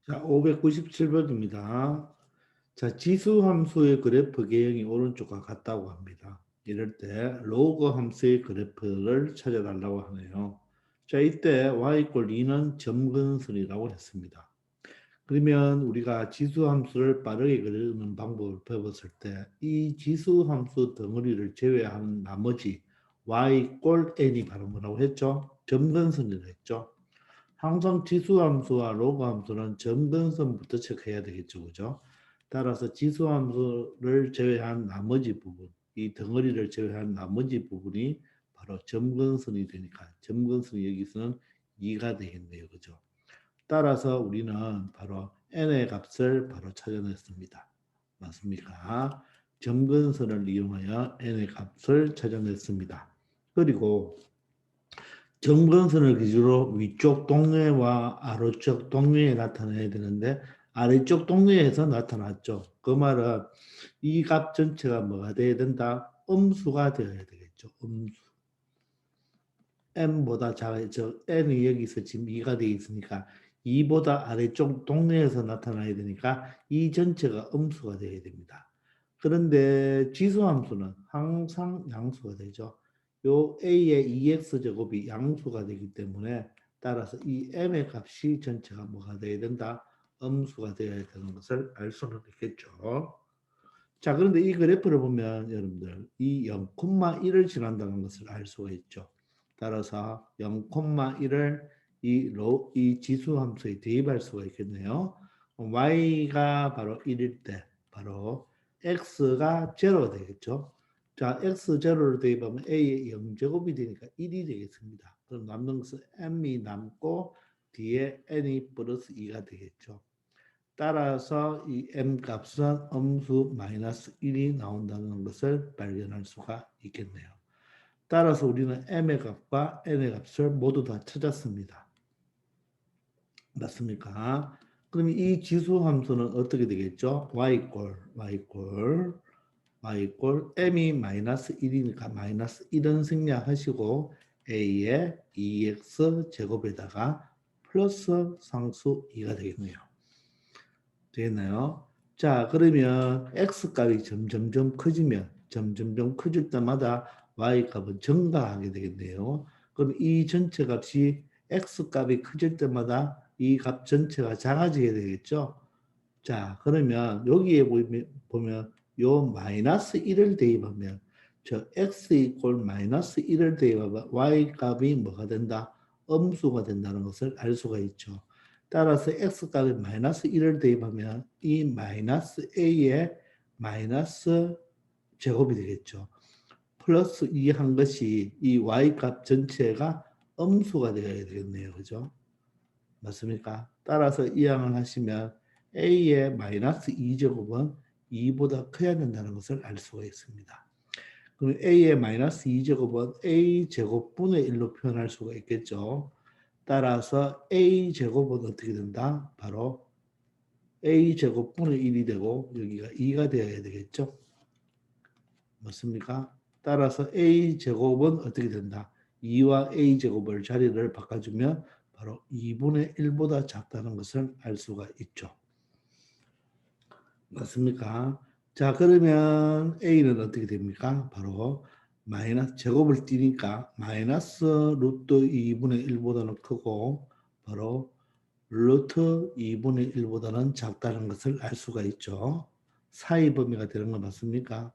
자, 597번입니다. 자, 지수 함수의 그래프 개형이 오른쪽과 같다고 합니다. 이럴 때 로그 함수의 그래프를 찾아달라고 하네요. 자, 이때 y = 2는 점근선이라고 했습니다. 그러면 우리가 지수 함수를 빠르게 그리는 방법을 배웠을 때 이 지수 함수 덩어리를 제외한 나머지 y = n이 바로 뭐라고 했죠? 점근선이라고 했죠. 항상 지수함수와 로그함수는 점근선부터 체크해야 되겠죠, 그죠? 따라서 지수함수를 제외한 나머지 부분, 이 덩어리를 제외한 나머지 부분이 바로 점근선이 되니까 점근선이 여기서는 2가 되겠네요, 그죠? 따라서 우리는 바로 n의 값을 바로 찾아냈습니다. 맞습니까? 점근선을 이용하여 n의 값을 찾아냈습니다. 그리고 점근선을 기준으로 위쪽 동료와 아래쪽 동료에 나타내야 되는데 아래쪽 동료에서 나타났죠. 그 말은 이 값 전체가 뭐가 돼야 된다? 음수가 되어야 되겠죠. 음수. m보다 작아져 n이 여기서 지금 2가 되어 있으니까 2보다 아래쪽 동료에서 나타나야 되니까 이 전체가 음수가 되어야 됩니다. 그런데 지수함수는 항상 양수가 되죠. 요 a의 2x제곱이 양수가 되기 때문에 따라서 이 m의 값이 전체가 뭐가 되어야 된다? 음수가 되어야 되는 것을 알 수는 있겠죠. 자, 그런데 이 그래프를 보면 여러분들 이 0,1을 지난다는 것을 알 수가 있죠. 따라서 0,1을 이 지수 함수에 대입할 수가 있겠네요. y가 바로 1일 때 바로 x가 0가 되겠죠. 자, x 0를 대입하면 a의 0제곱이 되니까 1이 되겠습니다. 그럼 남는 것은 m이 남고 뒤에 n이 플러스 2가 되겠죠. 따라서 이 m 값은 음수 마이너스 1이 나온다는 것을 발견할 수가 있겠네요. 따라서 우리는 m의 값과 n의 값을 모두 다 찾았습니다. 맞습니까? 그럼 이 지수 함수는 어떻게 되겠죠? y 꼴 m이 마이너스 1이니까 마이너스 1은 생략하시고 a의 2x 제곱에다가 플러스 상수 2가 되겠네요. 되겠나요? 자, 그러면 x값이 점점점 커질 때마다 y값은 증가하게 되겠네요. 그럼 이 전체 값이 x값이 커질 때마다 이 값 전체가 작아지게 되겠죠. 자, 그러면 여기에 보면 요 마이너스 1을 대입하면 저 x 이꼴 마이너스 1을 대입하면 y 값이 뭐가 된다? 음수가 된다는 것을 알 수가 있죠. 따라서 x 값이 마이너스 1을 대입하면 이 마이너스 a의 마이너스 제곱이 되겠죠. 플러스 2 한 것이 이 y 값 전체가 음수가 되어야 되겠네요. 그죠? 맞습니까? 따라서 이항을 하시면 a의 마이너스 2제곱은 2보다 커야 된다는 것을 알 수가 있습니다. 그럼 a의 마이너스 2제곱은 a제곱분의 1로 표현할 수가 있겠죠. 따라서 a제곱은 어떻게 된다? 바로 a제곱분의 1이 되고 여기가 2가 되어야 되겠죠. 맞습니까? 따라서 a제곱은 어떻게 된다? 2와 a제곱을 자리를 바꿔주면 바로 2분의 1보다 작다는 것을 알 수가 있죠. 맞습니까? 자, 그러면 a는 어떻게 됩니까? 바로 마이너스 제곱을 띄니까 마이너스 루트 2분의 1보다는 크고 바로 루트 2분의 1보다는 작다는 것을 알 수가 있죠. 사이 범위가 되는 거 맞습니까?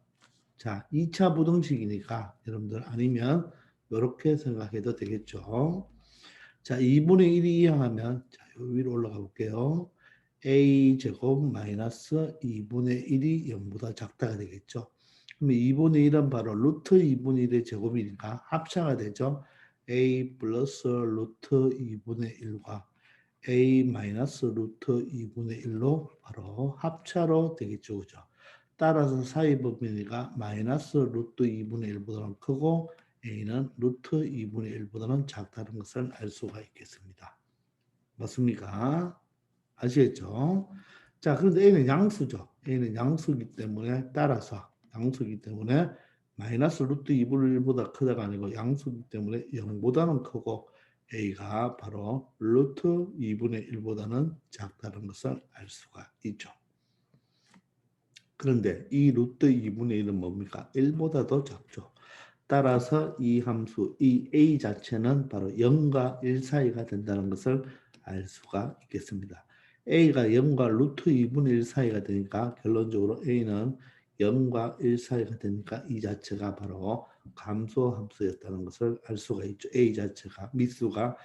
자, 2차 부등식이니까 여러분들 아니면 이렇게 생각해도 되겠죠. 자, 2분의 1이 이항하면 자, 위로 올라가 볼게요. a제곱 마이너스 2분의 1이 0보다 작다가 되겠죠. 그러면 2분의 1은 바로 루트 2분의 1의 제곱이니까 합차가 되죠. a 플러스 루트 2분의 1과 a 마이너스 루트 2분의 1로 바로 합차로 되겠죠. 그죠? 따라서 사이 범위가 마이너스 루트 2분의 1보다는 크고 a는 루트 2분의 1보다는 작다는 것을 알 수가 있겠습니다. 맞습니까? 아시겠죠? 자, 그런데 a는 양수죠. a는 양수이기 때문에 따라서 양수이기 때문에 마이너스 루트 2분의 1보다 크다가 아니고 양수이기 때문에 0보다는 크고 a가 바로 루트 2분의 1보다는 작다는 것을 알 수가 있죠. 그런데 이 루트 2분의 1은 뭡니까? 1보다도 작죠. 따라서 이 함수, 이 a 자체는 바로 0과 1 사이가 된다는 것을 알 수가 있겠습니다. a가 0과 루트 2분의 1 사이가 되니까 결론적으로 a는 0과 1 사이가 되니까 이 자체가 바로 감소함수였다는 것을 알 수가 있죠. a 자체가 미수가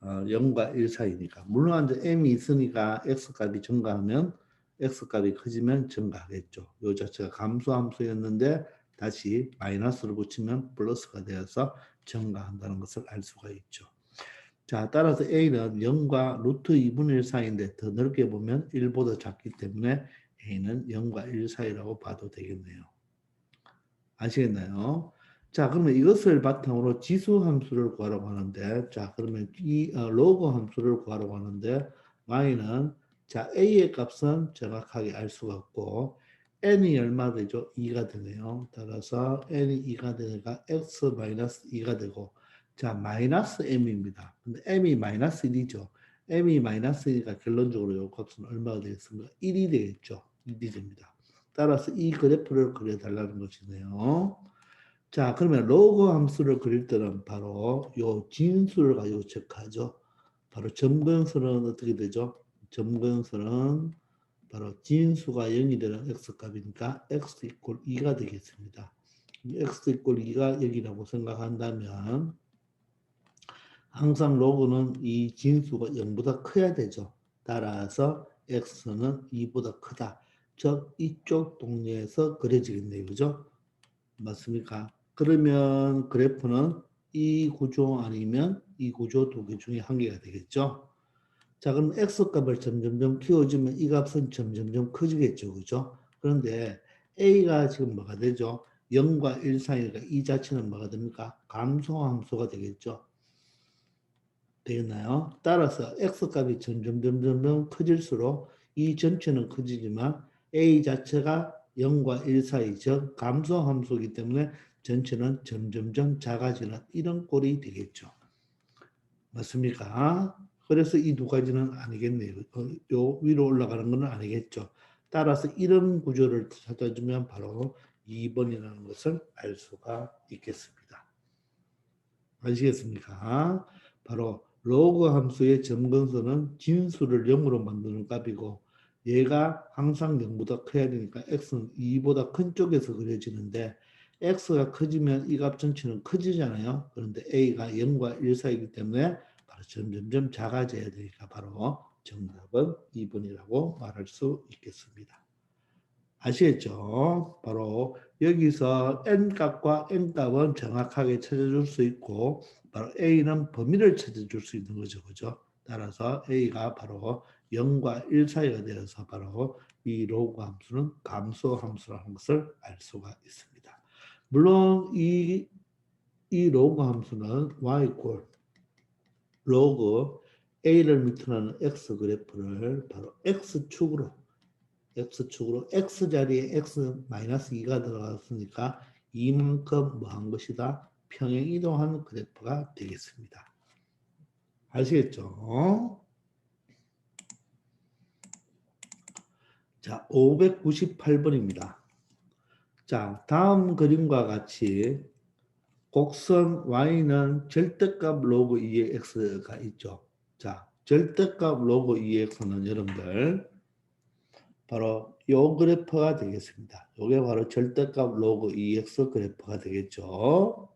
0과 1 사이니까. 물론 이제 m이 있으니까 x값이 증가하면 x값이 커지면 증가하겠죠. 이 자체가 감소함수였는데 다시 마이너스를 붙이면 플러스가 되어서 증가한다는 것을 알 수가 있죠. 자, 따라서 a는 0과 루트 2분의 1 사이인데 더 넓게 보면 1보다 작기 때문에 a는 0과 1 사이라고 봐도 되겠네요. 아시겠나요? 자, 그러면 이것을 바탕으로 지수 함수를 구하라고 하는데, 자, 그러면 이 로그 함수를 구하라고 하는데, y는 자 a의 값은 정확하게 알 수가 없고 n이 얼마 되죠? 2가 되네요. 따라서 n이 2가 되니까 x 마이너스 2가 되고, 자 마이너스 m입니다. 근데 m이 마이너스 1이죠. m이 마이너스 1이니까 결론적으로 이 값은 얼마가 되겠습니까? 1이 되겠죠. 1이 됩니다. 따라서 이 그래프를 그려달라는 것이네요. 자, 그러면 로그 함수를 그릴 때는 바로 요 진수를 가지고 체크하죠. 바로 점근수는 어떻게 되죠? 점근수는 바로 진수가 0이 되는 x값이니까 x 이퀄 2가 되겠습니다. x 이퀄 2가 0이라고 생각한다면 항상 로그는 이 진수가 0보다 커야 되죠. 따라서 x는 2보다 크다. 즉 이쪽 동네에서 그려지겠네요. 그죠? 맞습니까? 그러면 그래프는 이 구조 아니면 이 구조 두 개 중에 한 개가 되겠죠. 자, 그럼 x값을 점점점 키워주면 이 값은 점점점 커지겠죠. 그죠? 그런데 a가 지금 뭐가 되죠? 0과 1 사이니까 이 자체는 뭐가 됩니까? 감소함수가 되겠죠. 되겠나요? 따라서 x값이 점점 커질수록 이 전체는 커지지만 a 자체가 0과 1 사이, 즉 감소함수이기 때문에 전체는 점점점 작아지는 이런 꼴이 되겠죠. 맞습니까? 그래서 이 두 가지는 아니겠네요. 요 위로 올라가는 것은 아니겠죠. 따라서 이런 구조를 찾아주면 바로 2번이라는 것을 알 수가 있겠습니다. 아시겠습니까? 바로 로그 함수의 점근수는 진수를 0으로 만드는 값이고 얘가 항상 0보다 커야 되니까 x는 2보다 큰 쪽에서 그려지는데 x가 커지면 이 값 전체는 커지잖아요. 그런데 a가 0과 1 사이이기 때문에 바로 점점점 작아져야 되니까 바로 정답은 2번이라고 말할 수 있겠습니다. 아시겠죠? 바로 여기서 n값과 n값은 정확하게 찾아줄 수 있고 바로 a는 범위를 찾아줄 수 있는 거죠. 그죠? 따라서 a가 바로 0과 1 사이가 되어서 바로 이 로그 함수는 감소 함수라는 것을 알 수가 있습니다. 물론 이 로그 함수는 y 꼴 로그 a를 밑으로 하는 x 그래프를 바로 x축으로 x자리에 x-2가 들어갔으니까 이만큼 뭐 한 것이다? 평행 이동하는 그래프가 되겠습니다. 아시겠죠? 자, 598번입니다. 자, 다음 그림과 같이 곡선 y는 절대값 로그 2의 x가 있죠. 자, 절대값 로그 2의 x는 여러분들 바로 요 그래프가 되겠습니다. 요게 바로 절대값 로그 2x 그래프가 되겠죠.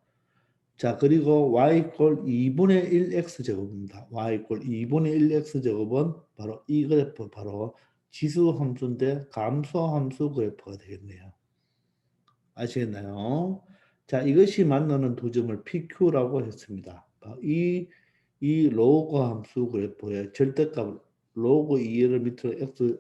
자, 그리고 y 이퀄 2분의 1x 제곱입니다. y 이퀄 2분의 1x 제곱은 바로 이 그래프 바로 지수 함수인데 감소 함수 그래프가 되겠네요. 아시겠나요? 자, 이것이 만나는 두 점을 PQ라고 했습니다. 이 로그 함수 그래프의 절대값 로그 2를 밑으로 x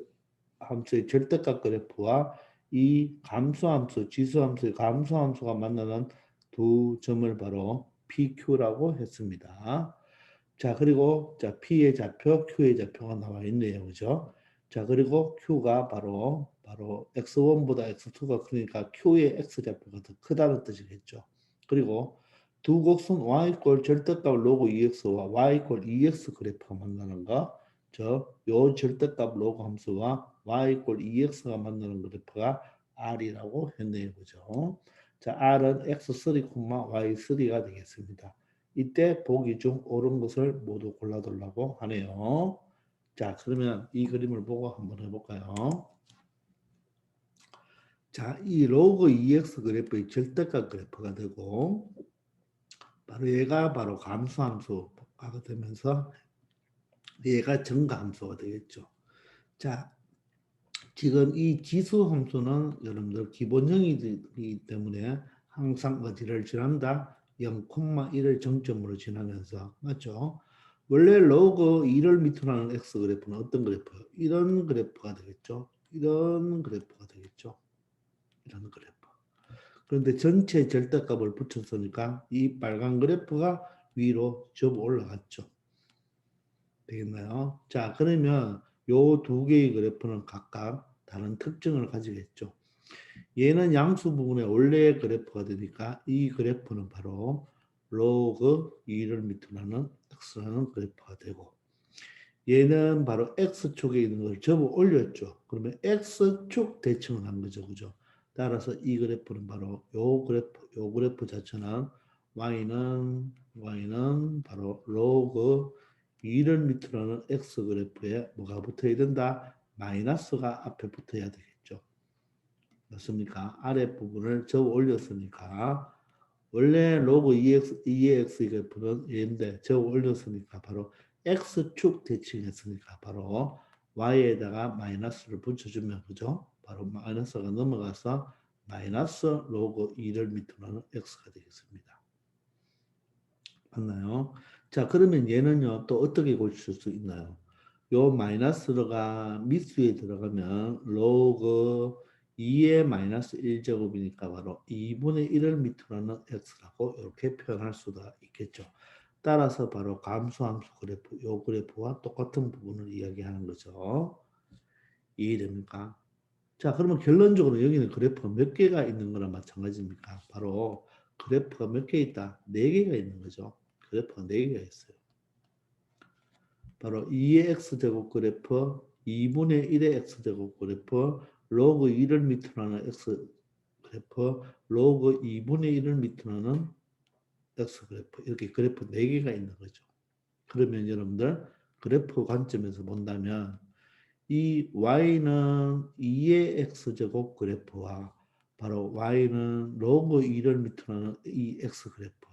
함수의 절대값 그래프와 이 감소함수, 지수함수의 감소함수가 만나는 두 점을 바로 PQ라고 했습니다. 자, 그리고 자, P의 좌표, Q의 좌표가 나와 있네요. 그죠? 자, 그리고 Q가 바로 X1보다 X2가 크니까 Q의 X 좌표가 더 크다는 뜻이겠죠. 그리고 두 곡선 y 절대값 로그 2x와 y 2x 그래프가 만나는 거, 요 절대값 로그 함수와 y 2x가 만나는 그래프가 r이라고 했네요. 그죠? 자, r은 x3, y3가 되겠습니다. 이때 보기 중 옳은 것을 모두 골라달라고 하네요. 자, 그러면 이 그림을 보고 한번 해볼까요? 자, 이 로그 2x 그래프의 절대값 그래프가 되고, 바로 얘가 바로 감소함수가 되면서 얘가 증가함수가 되겠죠. 자, 지금 이 지수함수는 여러분들 기본형이기 때문에 항상 어디를 지난다? 0,1을 정점으로 지나면서, 맞죠? 원래 로그 2를 밑으로 하는 x 그래프는 어떤 그래프예요? 이런 그래프가 되겠죠. 이런 그래프가 되겠죠. 이런 그래프. 그런데 전체 절대값을 붙였으니까 이 빨간 그래프가 위로 접 올라갔죠. 되겠나요? 자, 그러면 요 두 개의 그래프는 각각 다른 특징을 가지겠죠. 얘는 양수 부분의 원래 그래프가 되니까 이 그래프는 바로 로그 2를 밑으로 하는 x라는 그래프가 되고, 얘는 바로 x축에 있는 걸 접어 올렸죠. 그러면 x축 대칭을 한 거죠. 그죠? 따라서 이 그래프는 바로 요 그래프 자체는 y는 바로 로그 2를 밑으로 하는 x 그래프에 뭐가 붙어야 된다? 마이너스가 앞에 붙어야 되겠죠. 맞습니까? 아랫부분을 접어 올렸으니까 원래 로그 2의 그래프는 얘인데 접어 올렸으니까 바로 x축 대칭했으니까 바로 y에다가 마이너스를 붙여주면 그죠? 바로 마이너스가 넘어가서 마이너스 로그 2를 밑으로 하는 x가 되겠습니다. 맞나요? 자, 그러면 얘는요 또 어떻게 고칠 수 있나요? 요 마이너스가 밑수에 들어가면 로그 2의 마이너스 1제곱이니까 바로 2분의 1을 밑으로 하는 x라고 이렇게 표현할 수가 있겠죠. 따라서 바로 감소함수 그래프, 요 그래프와 똑같은 부분을 이야기하는 거죠. 이해됩니까? 자, 그러면 결론적으로 여기는 그래프가 몇 개가 있는 거랑 마찬가지입니까? 바로 그래프가 몇 개 있다? 4개가 있는 거죠. 그래프가 4개가 있어요. 바로 2의 x제곱 그래프, 2분의 1의 x제곱 그래프, 로그 2를 밑으로 하는 x 그래프, 로그 2분의 1을 밑으로 하는 x 그래프, 이렇게 그래프 4개가 있는 거죠. 그러면 여러분들 그래프 관점에서 본다면 이 y는 2의 x제곱 그래프와 바로 y는 로그 2를 밑으로 하는 이 x 그래프,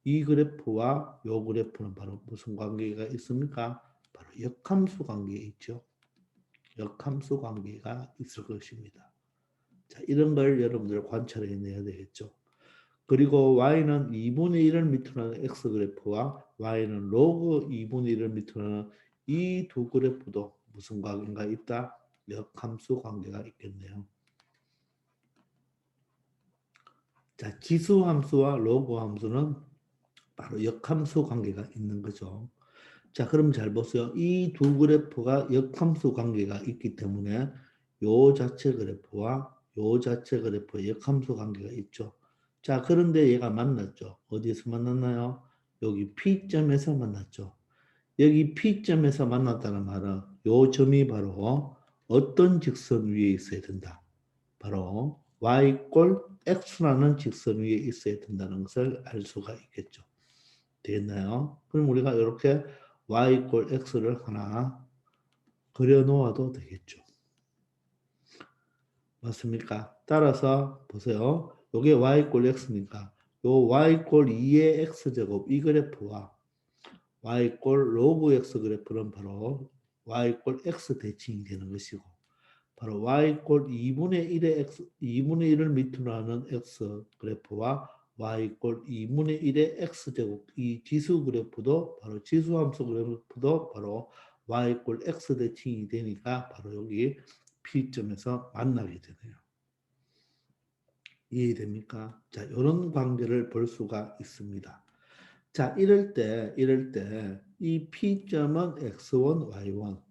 이 그래프와 요 그래프는 바로 무슨 관계가 있습니까? 바로 역함수 관계에 있죠. 역함수 관계가 있을 것입니다. 자, 이런 걸 여러분들 관찰해 내야 되겠죠. 그리고 y는 2분의 1을 밑으로 하는 x 그래프와 y는 로그 2분의 1을 밑으로 하는 이 두 그래프도 무슨 관계가 있다? 역함수 관계가 있겠네요. 자, 지수함수와 로그 함수는 바로 역함수 관계가 있는 거죠. 자, 그럼 잘 보세요. 이 두 그래프가 역함수 관계가 있기 때문에 요 자체 그래프와 요 자체 그래프의 역함수 관계가 있죠. 자, 그런데 얘가 만났죠. 어디에서 만났나요? 여기 P점에서 만났죠. 여기 P점에서 만났다는 말은 요 점이 바로 어떤 직선 위에 있어야 된다. 바로 y꼴 x라는 직선 위에 있어야 된다는 것을 알 수가 있겠죠. 되겠나요? 그럼 우리가 이렇게 y꼴 x를 하나 그려 놓아도 되겠죠. 맞습니까? 따라서 보세요. 이게 y꼴 x니까 요 y꼴 2의 x제곱 이 그래프와 y꼴 로그 x 그래프는 바로 y꼴 x 대칭이 되는 것이고 바로 y꼴 2분의 1의 x, 2분의 1을 밑으로 하는 x 그래프와 y꼴 2분의 1의 x제곱 이 지수 그래프도 바로 지수함수 그래프도 바로 y꼴 x 대칭이 되니까 바로 여기 P점에서 만나게 되네요. 이해됩니까? 자, 이런 관계를 볼 수가 있습니다. 자, 이럴 때 이 P점은 x1, y1,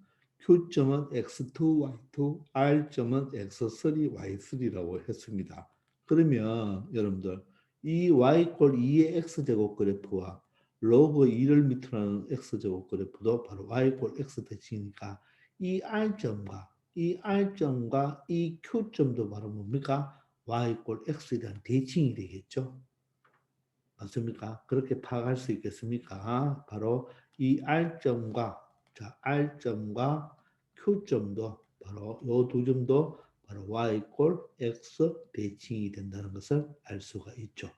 Q점은 x2, y2, R점은 x3, y3라고 했습니다. 그러면 여러분들 이 y 이퀄 2의 x제곱 그래프와 로그 2를 밑으로 하는 x제곱 그래프도 바로 y 이퀄 x 대칭이니까 이 r점과 이 r점과 이 q점도 바로 뭡니까? y 이퀄 x에 대한 대칭이 되겠죠. 맞습니까? 그렇게 파악할 수 있겠습니까? 바로 이 r점과 r점과 q점도 바로 이 두 점도 바로 y 이퀄 x 대칭이 된다는 것을 알 수가 있죠.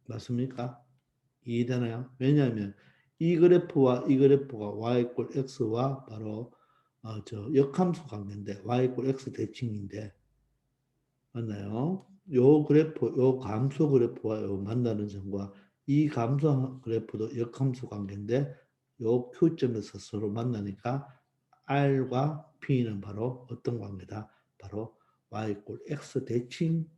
맞습니까? 이해되나요? 왜냐하면 이 그래프와 이 그래프가 y 이퀄 x와 바로 역함수 관계인데 y 이퀄 x 대칭인데 맞나요? 요 그래프, 요 감소 그래프와 요 만나는 점과 이 감소 그래프도 역함수 관계인데 요 Q점에서 서로 만나니까 R과 P는 바로 어떤 관계다? 바로 Y 이퀄 X 대칭점이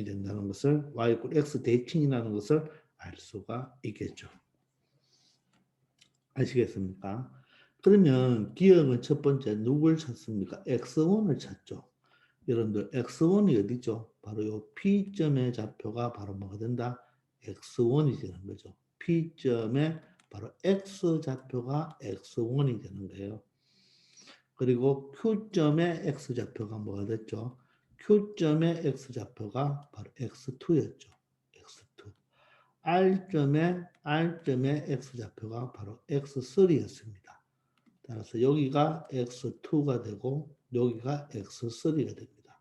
된다는 것을 Y 이퀄 X 대칭이라는 것을 알 수가 있겠죠. 아시겠습니까? 그러면 기억은 첫 번째 누굴 찾습니까? X1을 찾죠. 여러분들 x1이 어디죠? 바로 이 P점의 좌표가 바로 뭐가 된다? x1이 되는 거죠. P점의 바로 x 좌표가 x1이 되는 거예요. 그리고 Q점의 x 좌표가 뭐가 됐죠? Q점의 x 좌표가 바로 x2였죠. x2. R점의 x 좌표가 바로 x3였습니다. 따라서 여기가 x2가 되고 여기가 x3가 됩니다.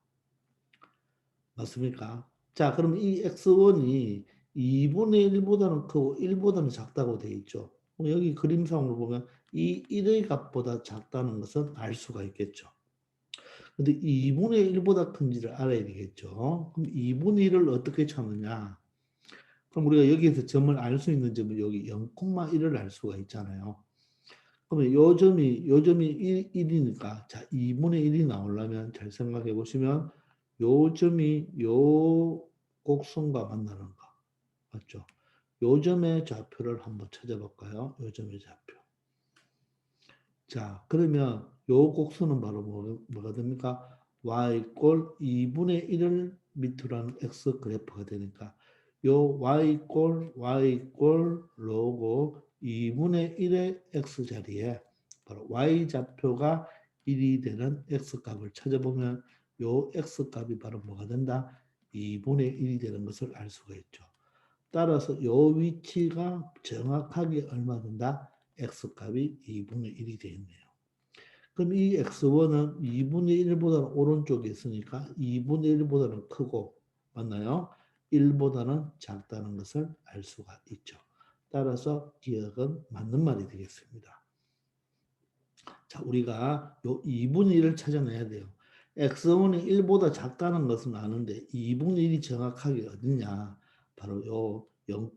맞습니까? 자, 그럼 이 x1이 2분의 1보다는 크고 1보다는 작다고 되어 있죠. 여기 그림상으로 보면 이 1의 값보다 작다는 것은 알 수가 있겠죠. 근데 2분의 1보다 큰지를 알아야 되겠죠. 그럼 2분의 1을 어떻게 찾느냐? 그럼 우리가 여기에서 점을 알 수 있는 점은 여기 0,1을 알 수가 있잖아요. 그러면 요 점이 1이니까 자, 2분의 1이 나오려면 잘 생각해 보시면 요 점이 요 곡선과 만나는 거 맞죠? 요 점의 좌표를 한번 찾아볼까요? 요 점의 좌표. 자, 그러면 요 곡선은 바로 뭐가 됩니까? y 이꼴 2분의 1을 밑으로 하는 x 그래프가 되니까 요 y 이꼴 로고 2분의 1의 x 자리에 바로 y 좌표가 1이 되는 x 값을 찾아보면 요 x 값이 바로 뭐가 된다? 2분의 1이 되는 것을 알 수가 있죠. 따라서 요 위치가 정확하게 얼마 된다? x 값이 2분의 1이 되겠네요. 그럼 이 x1은 2분의 1보다는 오른쪽에 있으니까 2분의 1보다는 크고 맞나요? 1보다는 작다는 것을 알 수가 있죠. 따라서 기억은 맞는 말이 되겠습니다. 자, 우리가 요 2분의 1을 찾아내야 돼요. x1이 1보다 작다는 것은 아는데 2분의 1이 정확하게 어디냐? 바로 요 0,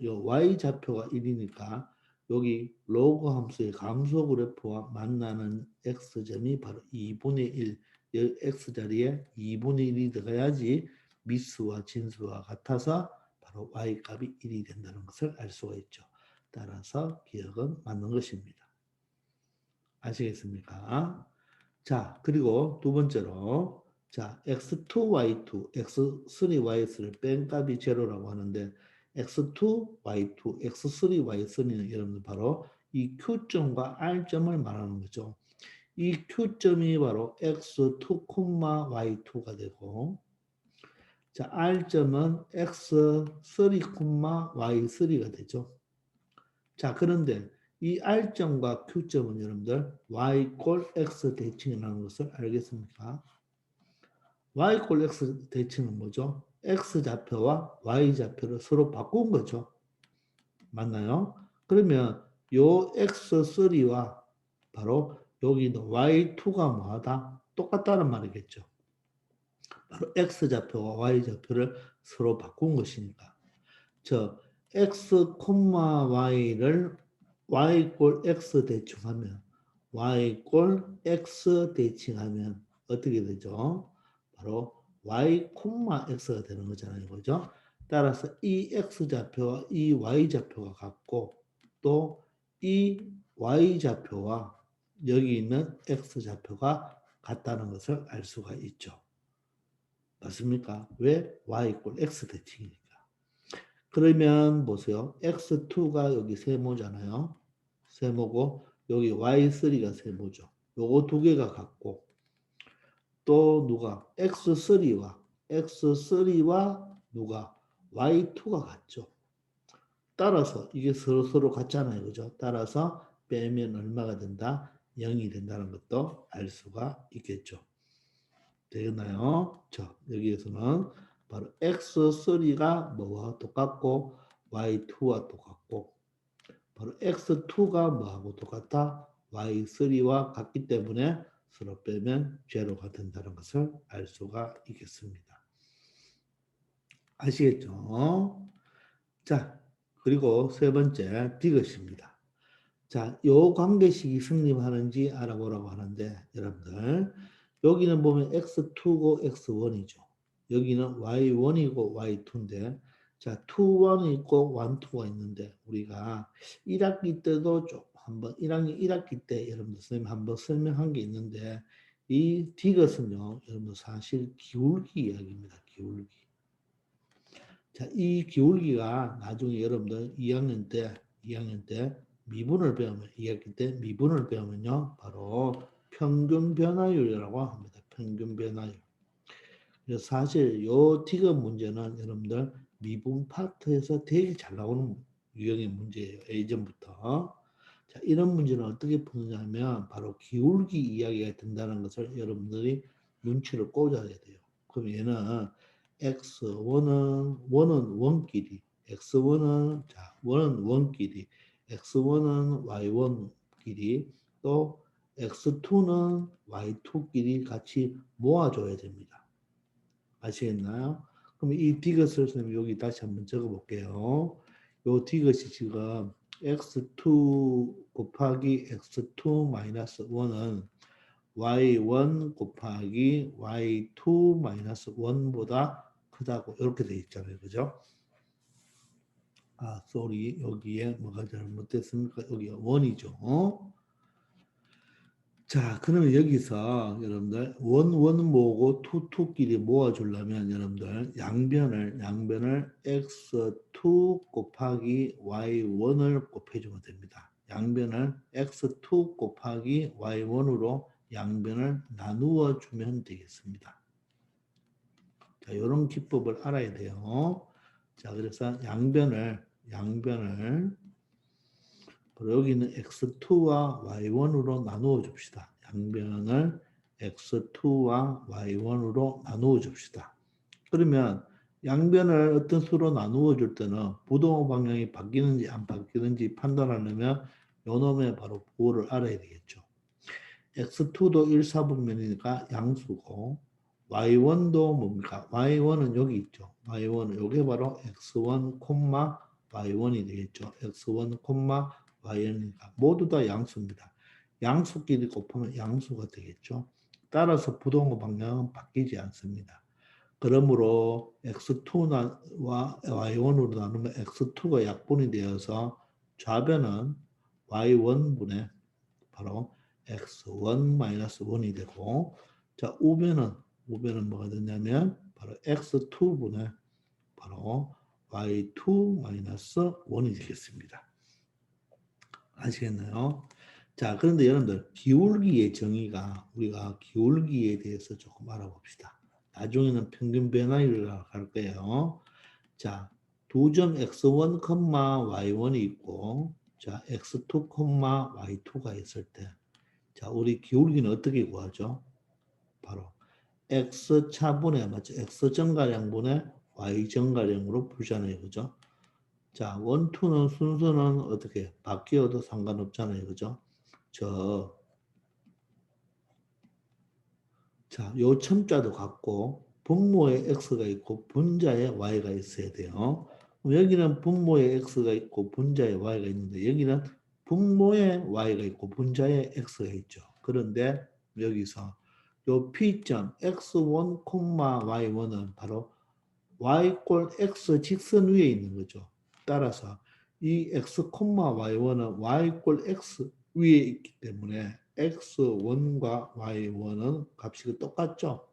요 y좌표가 1이니까 여기 로그 함수의 감소 그래프와 만나는 x점이 바로 2분의 1, 이 x자리에 2분의 1이 들어가야지 미수와 진수와 같아서 바로 y값이 1이 된다는 것을 알 수가 있죠. 따라서 기억은 맞는 것입니다. 아시겠습니까? 자, 그리고 두 번째로 자, x2y2, x3y3를 뺀 값이 제로라고 하는데 x2y2, x3y3는 여러분들 바로 이 Q점과 R점을 말하는 거죠. 이 Q점이 바로 x2, y2가 되고 자, R점은 x3, y3가 되죠. 자, 그런데 이 R점과 Q점은 여러분들 Y 꼴 X 대칭이라는 것을 알겠습니까? Y 꼴 X 대칭은 뭐죠? X 좌표와 Y 좌표를 서로 바꾼 거죠. 맞나요? 그러면 요 X3와 바로 여기도 Y2가 뭐하다? 똑같다는 말이겠죠. 바로 X 좌표와 Y 좌표를 서로 바꾼 것이니까. 저 x, y를 y 꼴 x 대칭하면 y 꼴 x 대칭하면 어떻게 되죠? 바로 y, x가 되는 거잖아요. 그죠? 따라서 이 x 좌표와 이 y 좌표가 같고 또 이 y 좌표와 여기 있는 x 좌표가 같다는 것을 알 수가 있죠. 맞습니까? 왜? y 이꼴 x 대칭이니까. 그러면 보세요. x2가 여기 세모잖아요. 세모고 여기 y3가 세모죠. 요거 두 개가 같고 또 누가 x3와 누가 y2가 같죠. 따라서 이게 서로 같잖아요. 그죠? 따라서 빼면 얼마가 된다? 0이 된다는 것도 알 수가 있겠죠. 되겠나요? 자, 여기에서는 바로 x3가 뭐와 똑같고 y2와 똑같고 바로 x2가 뭐하고 똑같다? y3와 같기 때문에 서로 빼면 제로가 된다는 것을 알 수가 있겠습니다. 아시겠죠? 자, 그리고 세 번째 비것입니다. 자, 요 관계식이 성립하는지 알아보라고 하는데 여러분들 여기는 보면 x2고 x1이죠. 여기는 y1이고 y2인데 자, 2, 1이 있고 1, 2가 있는데 우리가 1학기 때도 좀 한번 1학년 1학기 때 여러분들 선생님 한번 설명한 게 있는데 이 디귿은요 여러분들 사실 기울기 이야기입니다. 기울기. 자, 이 기울기가 나중에 여러분들 2학년 때 미분을 배우면 2학기 때 미분을 배우면요 바로 평균 변화율이라고 합니다. 평균 변화율. 그래서 사실 요 디귿 문제는 여러분들 미분 파트에서 되게 잘 나오는 유형의 문제예요. 예전부터. 자, 이런 문제는 어떻게 푸느냐면 바로 기울기 이야기가 된다는 것을 여러분들이 눈치를 꽂아야 돼요. 그럼 얘는 x1은 원끼리, x1은 자, 원은 원끼리, x1은 y1끼리, 또 x2는 y2끼리 같이 모아줘야 됩니다. 아시겠나요? 그럼 이 디귿을 선생님 여기 다시 한번 적어 볼게요. 요 디귿이 지금 x2 곱하기 x2 마이너스 1은 y1 곱하기 y2 마이너스 1보다 크다고 이렇게 돼 있잖아요. 그죠? 아, 쏘리. 여기에 뭐가 잘못됐습니까? 여기가 1이죠. 자, 그러면 여기서 여러분들 원 모으고 투끼리 모아주려면 여러분들 양변을 x2 곱하기 y1을 곱해주면 됩니다. 양변을 x2 곱하기 y1으로 양변을 나누어 주면 되겠습니다. 자, 이런 기법을 알아야 돼요. 자, 그래서 양변을 여기는 x2와 y1으로 나누어 줍시다. 양변을 x2와 y1으로 나누어 줍시다. 그러면 양변을 어떤 수로 나누어 줄 때는 부동호 방향이 바뀌는지 안 바뀌는지 판단하려면 요놈의 바로 부호를 알아야 되겠죠. x2도 1, 4분면이니까 양수고 y1도 뭡니까? y1은 여기 있죠. y1은 이게 바로 x1, y1이 되겠죠. x1, y니까 모두 다 양수입니다. 양수끼리 곱하면 양수가 되겠죠. 따라서 부동호 방향은 바뀌지 않습니다. 그러므로 x2와 y1으로 나누면 x2가 약분이 되어서 좌변은 y1분의 바로 x1-1이 되고 자 우변은 뭐가 되냐면 바로 x2분의 바로 y2-1이 되겠습니다. 아시겠나요? 자, 그런데 여러분들 기울기의 정의가 우리가 기울기에 대해서 조금 알아봅시다. 나중에는 평균 변화율을 갈 거예요. 자, 두 점 x1, y1이 있고 자, x2, y2가 있을 때 자, 우리 기울기는 어떻게 구하죠? 바로 x 차분의 맞죠? x 정가량분의 y 정가량으로 풀잖아요. 그죠? 자, 원투는 순서는 어떻게 바뀌어도 상관없잖아요. 그죠? 자, 요 첨자도 같고 분모에 x가 있고 분자에 y가 있어야 돼요. 여기는 분모에 x가 있고 분자에 y가 있는데 여기는 분모에 y가 있고 분자에 x가 있죠. 그런데 여기서 요 p점 x1, y1은 바로 y꼴 x 직선 위에 있는 거죠. 따라서 이 x, y1은 y꼴 x 위에 있기 때문에 x1과 y1은 값이 똑같죠.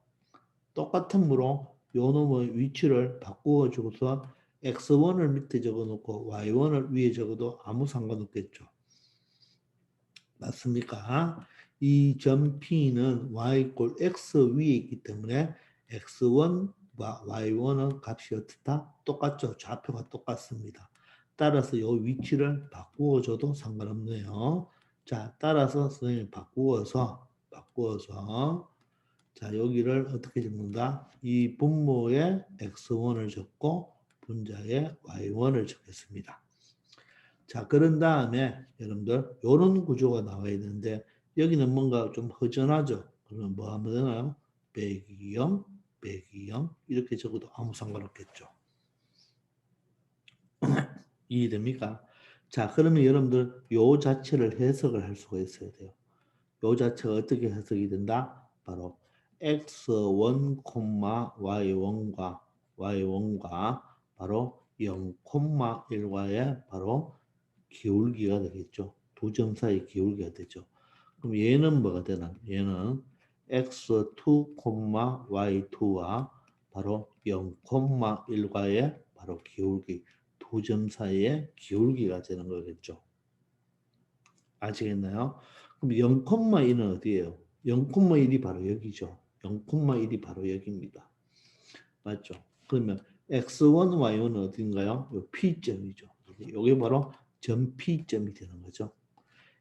똑같으므로 요 놈의 위치를 바꾸어 주고서 x1을 밑에 적어놓고 y1을 위에 적어도 아무 상관없겠죠. 맞습니까? 이 점 P는 y 꼴 x 위에 있기 때문에 x1과 y1은 값이 어떻다? 똑같죠. 좌표가 똑같습니다. 따라서 이 위치를 바꾸어줘도 상관없네요. 자, 따라서 선생님이 바꾸어서 자, 여기를 어떻게 적는다? 이 분모에 x1을 적고 분자에 y1을 적겠습니다. 자, 그런 다음에 여러분들 이런 구조가 나와야 되는데 여기는 뭔가 좀 허전하죠. 그러면 뭐 하면 되나요? 빼기 0, 빼기 0 이렇게 적어도 아무 상관없겠죠. 이해됩니까? 자, 그러면 여러분들 요 자체를 해석을 할 수가 있어야 돼요. 요 자체가 어떻게 해석이 된다? 바로 x1, y1과 바로 0, 1과의 바로 기울기가 되겠죠. 두 점 사이 기울기가 되죠. 그럼 얘는 뭐가 되나? 얘는 x2, y2와 바로 0, 1과의 바로 기울기 두 점 사이의 기울기가 되는 거겠죠. 아시겠나요? 그럼 0,1은 어디예요? 0,1이 바로 여기죠. 0,1이 바로 여기입니다. 맞죠? 그러면 x1, y1은 어딘가요? 요 P점이죠. 이게 바로 점 P점이 되는 거죠.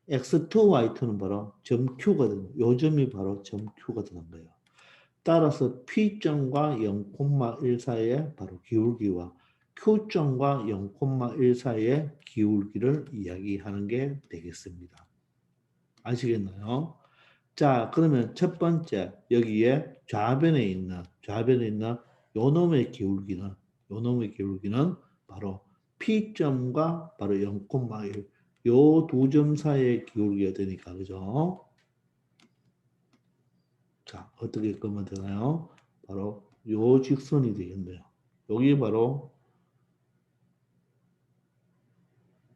x2, y2는 바로 점 Q가 되는 거예요. 요 점이 바로 점 Q가 되는 거예요. 따라서 P점과 0,1 사이의 바로 기울기와 Q점과 0,1 사이의 기울기를 이야기하는 게 되겠습니다. 아시겠나요? 자, 그러면 첫 번째 여기에 좌변에 있는 요 놈의 기울기는 바로 P점과 바로 0,1 요 두 점 사이의 기울기가 되니까 그죠? 자, 어떻게 끄면 되나요? 바로 요 직선이 되겠네요. 여기 바로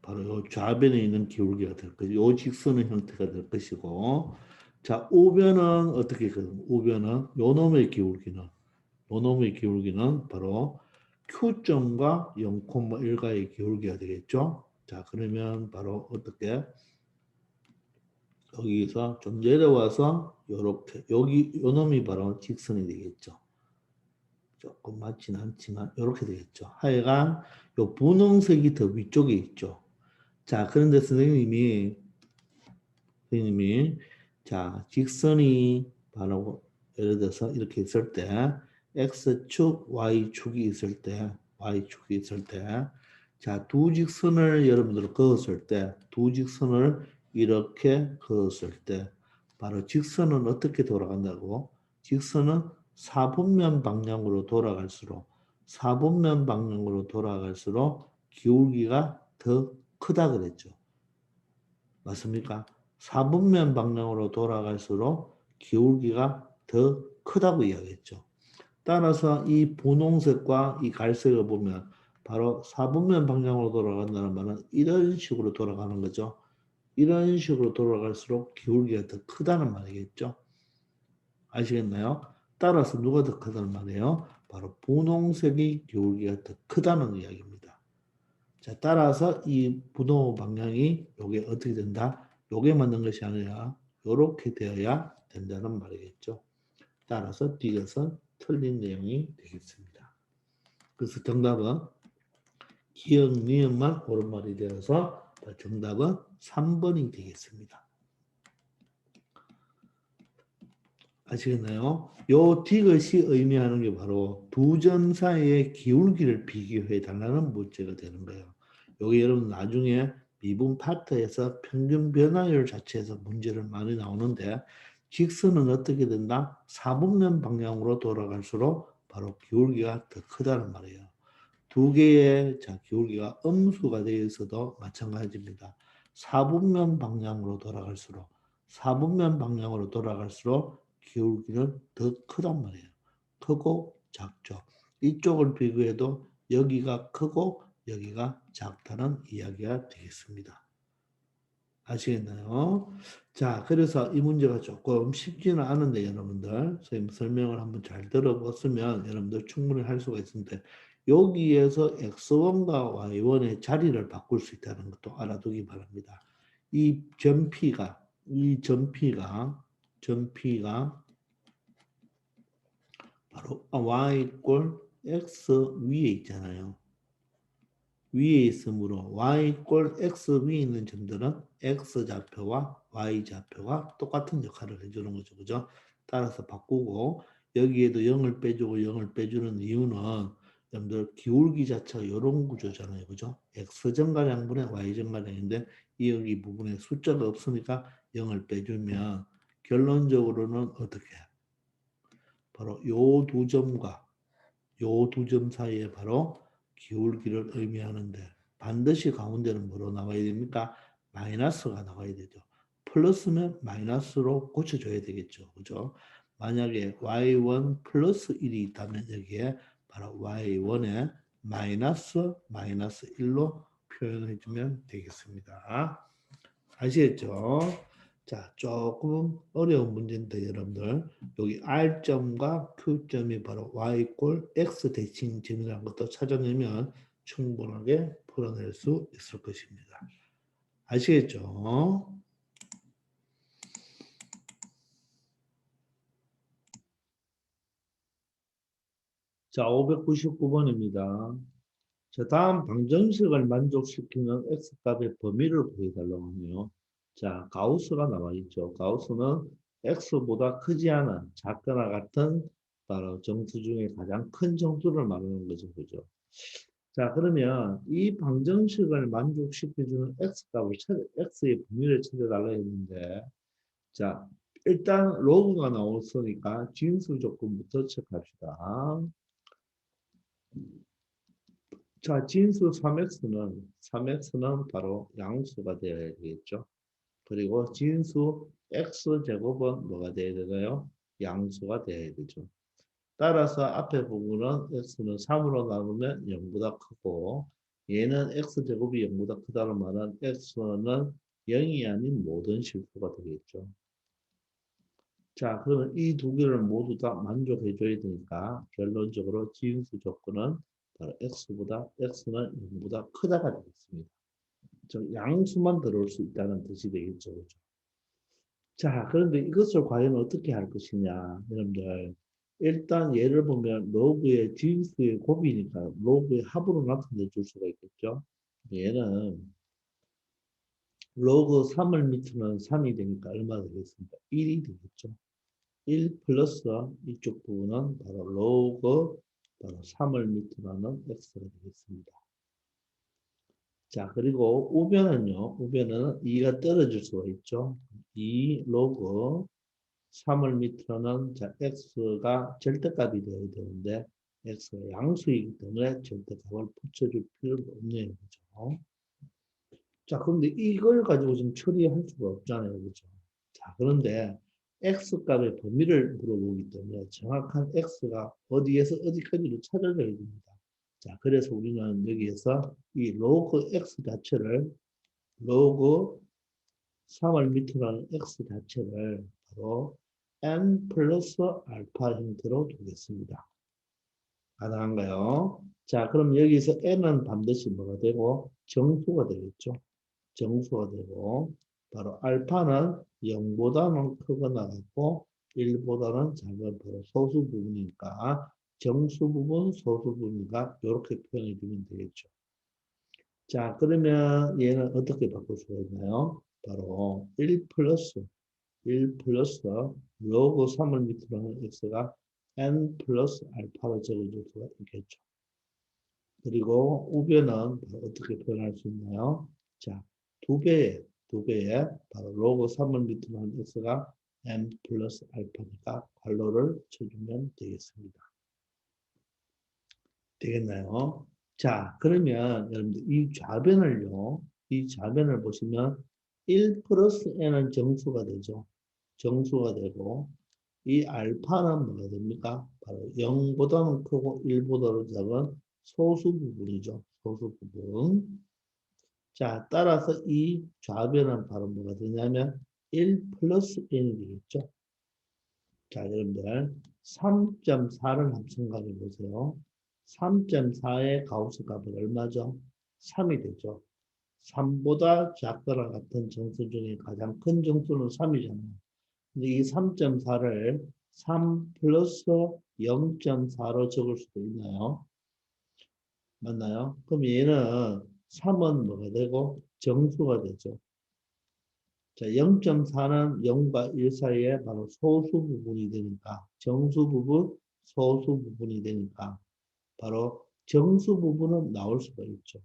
요 좌변에 있는 기울기가 될 것이고 요 직선의 형태가 될 것이고 자, 우변은 어떻게 끄면 우변은 요 놈의 기울기는 바로 Q점과 0,1가의 기울기가 되겠죠. 자, 그러면 바로 어떻게 여기서 좀 내려와서 요렇게 여기 요 놈이 바로 직선이 되겠죠. 조금 맞지는 않지만 이렇게 되겠죠. 하여간 요 분홍색이 더 위쪽에 있죠. 자, 그런데 선생님이 자, 직선이 바로 예를 들어서 이렇게 있을 때 X축, Y축이 있을 때 자, 두 직선을 여러분들 그었을 때 두 직선을 이렇게 그었을 때 바로 직선은 어떻게 돌아간다고? 직선은 사분면 방향으로 돌아갈수록 기울기가 더 크다 그랬죠. 맞습니까? 사분면 방향으로 돌아갈수록 기울기가 더 크다고 이야기했죠. 따라서 이 분홍색과 이 갈색을 보면 바로 사분면 방향으로 돌아간다는 말은 이런 식으로 돌아가는 거죠. 이런 식으로 돌아갈수록 기울기가 더 크다는 말이겠죠. 아시겠나요? 따라서 누가 더 크다는 말이에요? 바로 분홍색이 기울기가 더 크다는 이야기입니다. 자, 따라서 이 분호 방향이 요게 어떻게 된다? 요게 맞는 것이 아니라 요렇게 되어야 된다는 말이겠죠. 따라서 이것은 틀린 내용이 되겠습니다. 그래서 정답은 기억, 니은만 옳은 말이 되어서 정답은 3번이 되겠습니다. 아시겠나요? 요 디귿이 의미하는 게 바로 두 점 사이의 기울기를 비교해 달라는 문제가 되는 거예요. 여기 여러분 나중에 미분 파트에서 평균 변화율 자체에서 문제를 많이 나오는데 직선은 어떻게 된다? 사분면 방향으로 돌아갈수록 바로 기울기가 더 크다는 말이에요. 두 개의 기울기가 음수가 되어 있어도 마찬가지입니다. 사분면 방향으로 돌아갈수록 기울기는 더 크단 말이에요. 크고 작죠. 이쪽을 비교해도 여기가 크고 여기가 작다는 이야기가 되겠습니다. 아시겠나요? 자, 그래서 이 문제가 조금 쉽지는 않은데 여러분들 선생님 설명을 한번 잘 들어봤으면 여러분들 충분히 할 수가 있는데 여기에서 x1과 y1의 자리를 바꿀 수 있다는 것도 알아두기 바랍니다. 이 점P가 점P가 바로 y 꼴 x 위에 있잖아요. 위에 있으므로 y 꼴 x 위에 있는 점들은 x 좌표와 y 좌표가 똑같은 역할을 해주는 거죠. 그죠? 따라서 바꾸고 여기에도 0을 빼주고 0을 빼주는 이유는 여러분들 기울기 자체가 이런 구조잖아요. 그죠? x 증가량분의 y 증가량인데 이 여기 부분에 숫자가 없으니까 0을 빼주면 결론적으로는 어떻게 해요? 바로 요 두 점과 요 두 점 사이에 바로 기울기를 의미하는데 반드시 가운데는 뭐로 나와야 됩니까? 마이너스가 나와야 되죠. 플러스면 마이너스로 고쳐줘야 되겠죠. 그죠? 만약에 y1 플러스 1이 있다면 여기에 바로 y1에 마이너스 1로 표현해 주면 되겠습니다. 아시겠죠? 자, 조금 어려운 문제인데 여러분들 여기 R점과 Q점이 바로 Y 꼴 X 대칭 점이라는 것도 찾아내면 충분하게 풀어낼 수 있을 것입니다. 아시겠죠? 자, 599번입니다. 자, 다음 방정식을 만족시키는 x값의 범위를 구해달라고 하네요. 자, 가우스가 나와 있죠. 가우스는 x보다 크지 않은 작거나 같은 바로 정수 중에 가장 큰 정수를 말하는 거죠. 그죠? 자, 그러면 이 방정식을 만족시켜주는 x의 범위를 찾아달라 했는데, 자, 일단 로그가 나왔으니까 진수 조건부터 체크합시다. 자, 진수 3x는 바로 양수가 되어야 되겠죠. 그리고 진수 x제곱은 뭐가 되어야 되나요? 양수가 되어야 되죠. 따라서 앞에 부분은 x는 3으로 나누면 0보다 크고 얘는 x제곱이 0보다 크다는 말은 x는 0이 아닌 모든 실수가 되겠죠. 자, 그러면 이 두 개를 모두 다 만족해 줘야 되니까 결론적으로 진수 조건은 바로 x는 0보다 크다가 되겠습니다. 즉 양수만 들어올 수 있다는 뜻이 되겠죠. 그렇죠? 자, 그런데 이것을 과연 어떻게 할 것이냐, 여러분들. 일단 예를 보면 로그의 진수의 곱이니까 로그의 합으로 나타내 줄 수가 있겠죠. 얘는 로그 3을 밑으로는 3이 되니까 얼마 되겠습니까? 1이 되겠죠. 1 플러스 이쪽 부분은 바로 로그 바로 3을 밑으로 하는 x가 되겠습니다. 자, 그리고 우변은 2가 떨어질 수가 있죠. 2 로그 3을 밑으로는 자, x가 절대값이 되어야 되는데 x가 양수이기 때문에 절대값을 붙여줄 필요가 없네요. 그죠? 자, 그런데 이걸 가지고 지금 처리할 수가 없잖아요. 그죠? 자, 그런데 x값의 범위를 물어보기 때문에 정확한 x가 어디에서 어디까지를 찾아줘야 됩니다. 자, 그래서 우리는 여기에서 이 로그 x 자체를 로그 3을 밑으로 하는 x 자체를 바로 n 플러스 알파 형태로 두겠습니다. 가능한가요? 자, 그럼 여기서 n은 반드시 뭐가 되고 정수가 되겠죠. 정수가 되고 바로 알파는 0보다는 크거나 같고 1보다는 작은 바로 소수 부분이니까 정수 부분, 소수 부분이니까 이렇게 표현해 주면 되겠죠. 자, 그러면 얘는 어떻게 바꿀 수가 있나요? 바로 1 플러스 로그 3을 밑으로 하는 x가 n 플러스 알파로 적어줄 수가 있겠죠. 그리고 우변은 어떻게 표현할 수 있나요? 자, 두 배에 바로 로그 3을 밑으로 하는 x가 n 플러스 알파니까 괄호를 쳐주면 되겠습니다. 되겠나요? 자, 그러면 여러분들 이 좌변을 보시면 1 플러스 n은 정수가 되죠. 정수가 되고 이 알파는 뭐가 됩니까? 바로 0보다는 크고 1보다는 작은 소수 부분이죠. 소수 부분. 자, 따라서 이 좌변은 바로 뭐가 되냐면 1 플러스 n이 되겠죠. 자, 여러분들 3.4를 한번 생각해 보세요. 3.4의 가우스 값은 얼마죠? 3이 되죠. 3보다 작거나 같은 정수 중에 가장 큰 정수는 3이잖아요. 근데 이 3.4를 3 플러스 0.4로 적을 수도 있나요? 맞나요? 그럼 얘는 3은 뭐가 되고 정수가 되죠. 자, 0.4는 0과 1 사이에 바로 소수 부분이 되니까 정수 부분, 소수 부분이 되니까 바로 정수 부분은 나올 수가 있죠.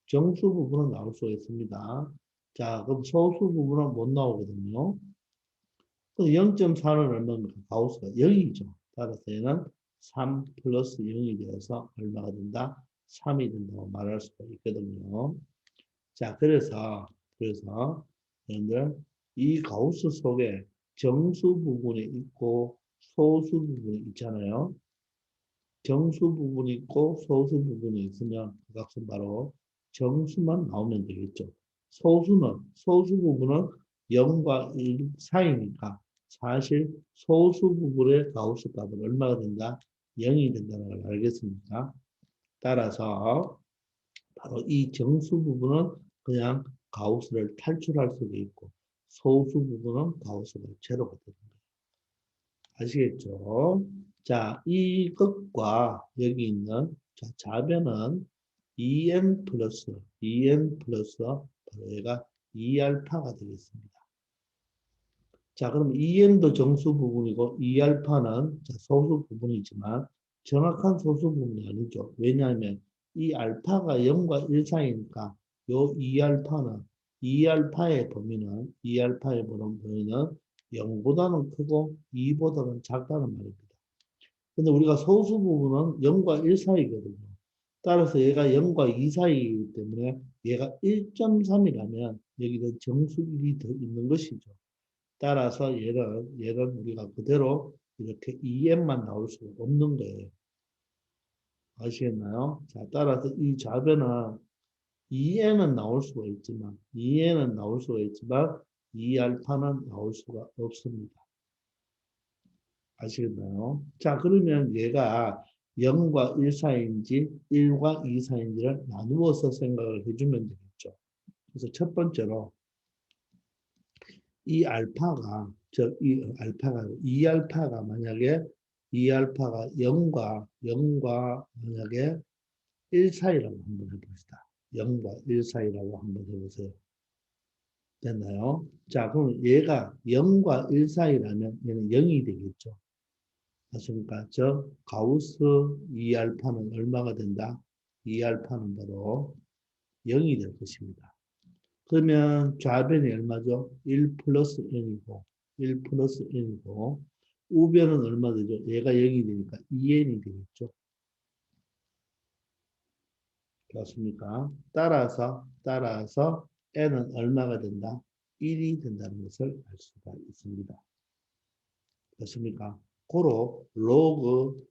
정수 부분은 나올 수가 있습니다. 자, 그럼 소수 부분은 못 나오거든요. 0.4는 얼마입니까? 가우스가 0이죠. 따라서 얘는 3 플러스 0이 되어서 얼마가 된다? 3이 된다고 말할 수가 있거든요. 자, 그래서, 여러분들, 이 가우스 속에 정수 부분이 있고 소수 부분이 있잖아요. 정수 부분이 있고 소수 부분이 있으면 그 값은 바로 정수만 나오면 되겠죠. 소수 부분은 0과 1 사이니까 사실 소수 부분의 가우스 값은 얼마가 된다? 0이 된다는 걸 알겠습니까? 따라서 바로 이 정수 부분은 그냥 가우스를 탈출할 수도 있고 소수 부분은 가우스가 제로가 되는 거예요. 아시겠죠? 자, 이것과 여기 있는 자, 좌변은 2n 플러스 바로 얘가 2알파가 되겠습니다. 자, 그럼 2n도 정수 부분이고 2알파는 소수 부분이지만 정확한 소수 부분이 아니죠. 왜냐하면 이 알파가 0과 1 사이니까 요 2알파는 2알파의 범위는 0보다는 크고 2보다는 작다는 말입니다. 근데 우리가 소수 부분은 0과 1 사이거든요. 따라서 얘가 0과 2 사이이기 때문에 얘가 1.3이라면 여기는 정수 1이 더 있는 것이죠. 따라서 얘는 우리가 그대로 이렇게 2m만 나올 수가 없는 거예요. 아시겠나요? 자, 따라서 이 좌변은 2n은 나올 수가 있지만 2알파는 나올 수가 없습니다. 아시겠나요? 자, 그러면 얘가 0과 1 사이인지 1과 2 사이인지를 나누어서 생각을 해주면 되겠죠. 그래서 첫 번째로 이 알파가 이 알파가 만약에 이 알파가 0과 만약에 1 사이라고 한번 해봅시다. 0과 1 사이라고 한번 해보세요. 됐나요? 자, 그럼 얘가 0과 1 사이라면 얘는 0이 되겠죠. 맞습니까? 저 가우스 2알파는 얼마가 된다? 2알파는 바로 0이 될 것입니다. 그러면 좌변이 얼마죠? 1 플러스 n이고 1 플러스 n이고 우변은 얼마 되죠? 얘가 0이 되니까 2n이 되겠죠. 그렇습니까? 따라서 n은 얼마가 된다? 1이 된다는 것을 알 수가 있습니다. 그렇습니까? 고로 로그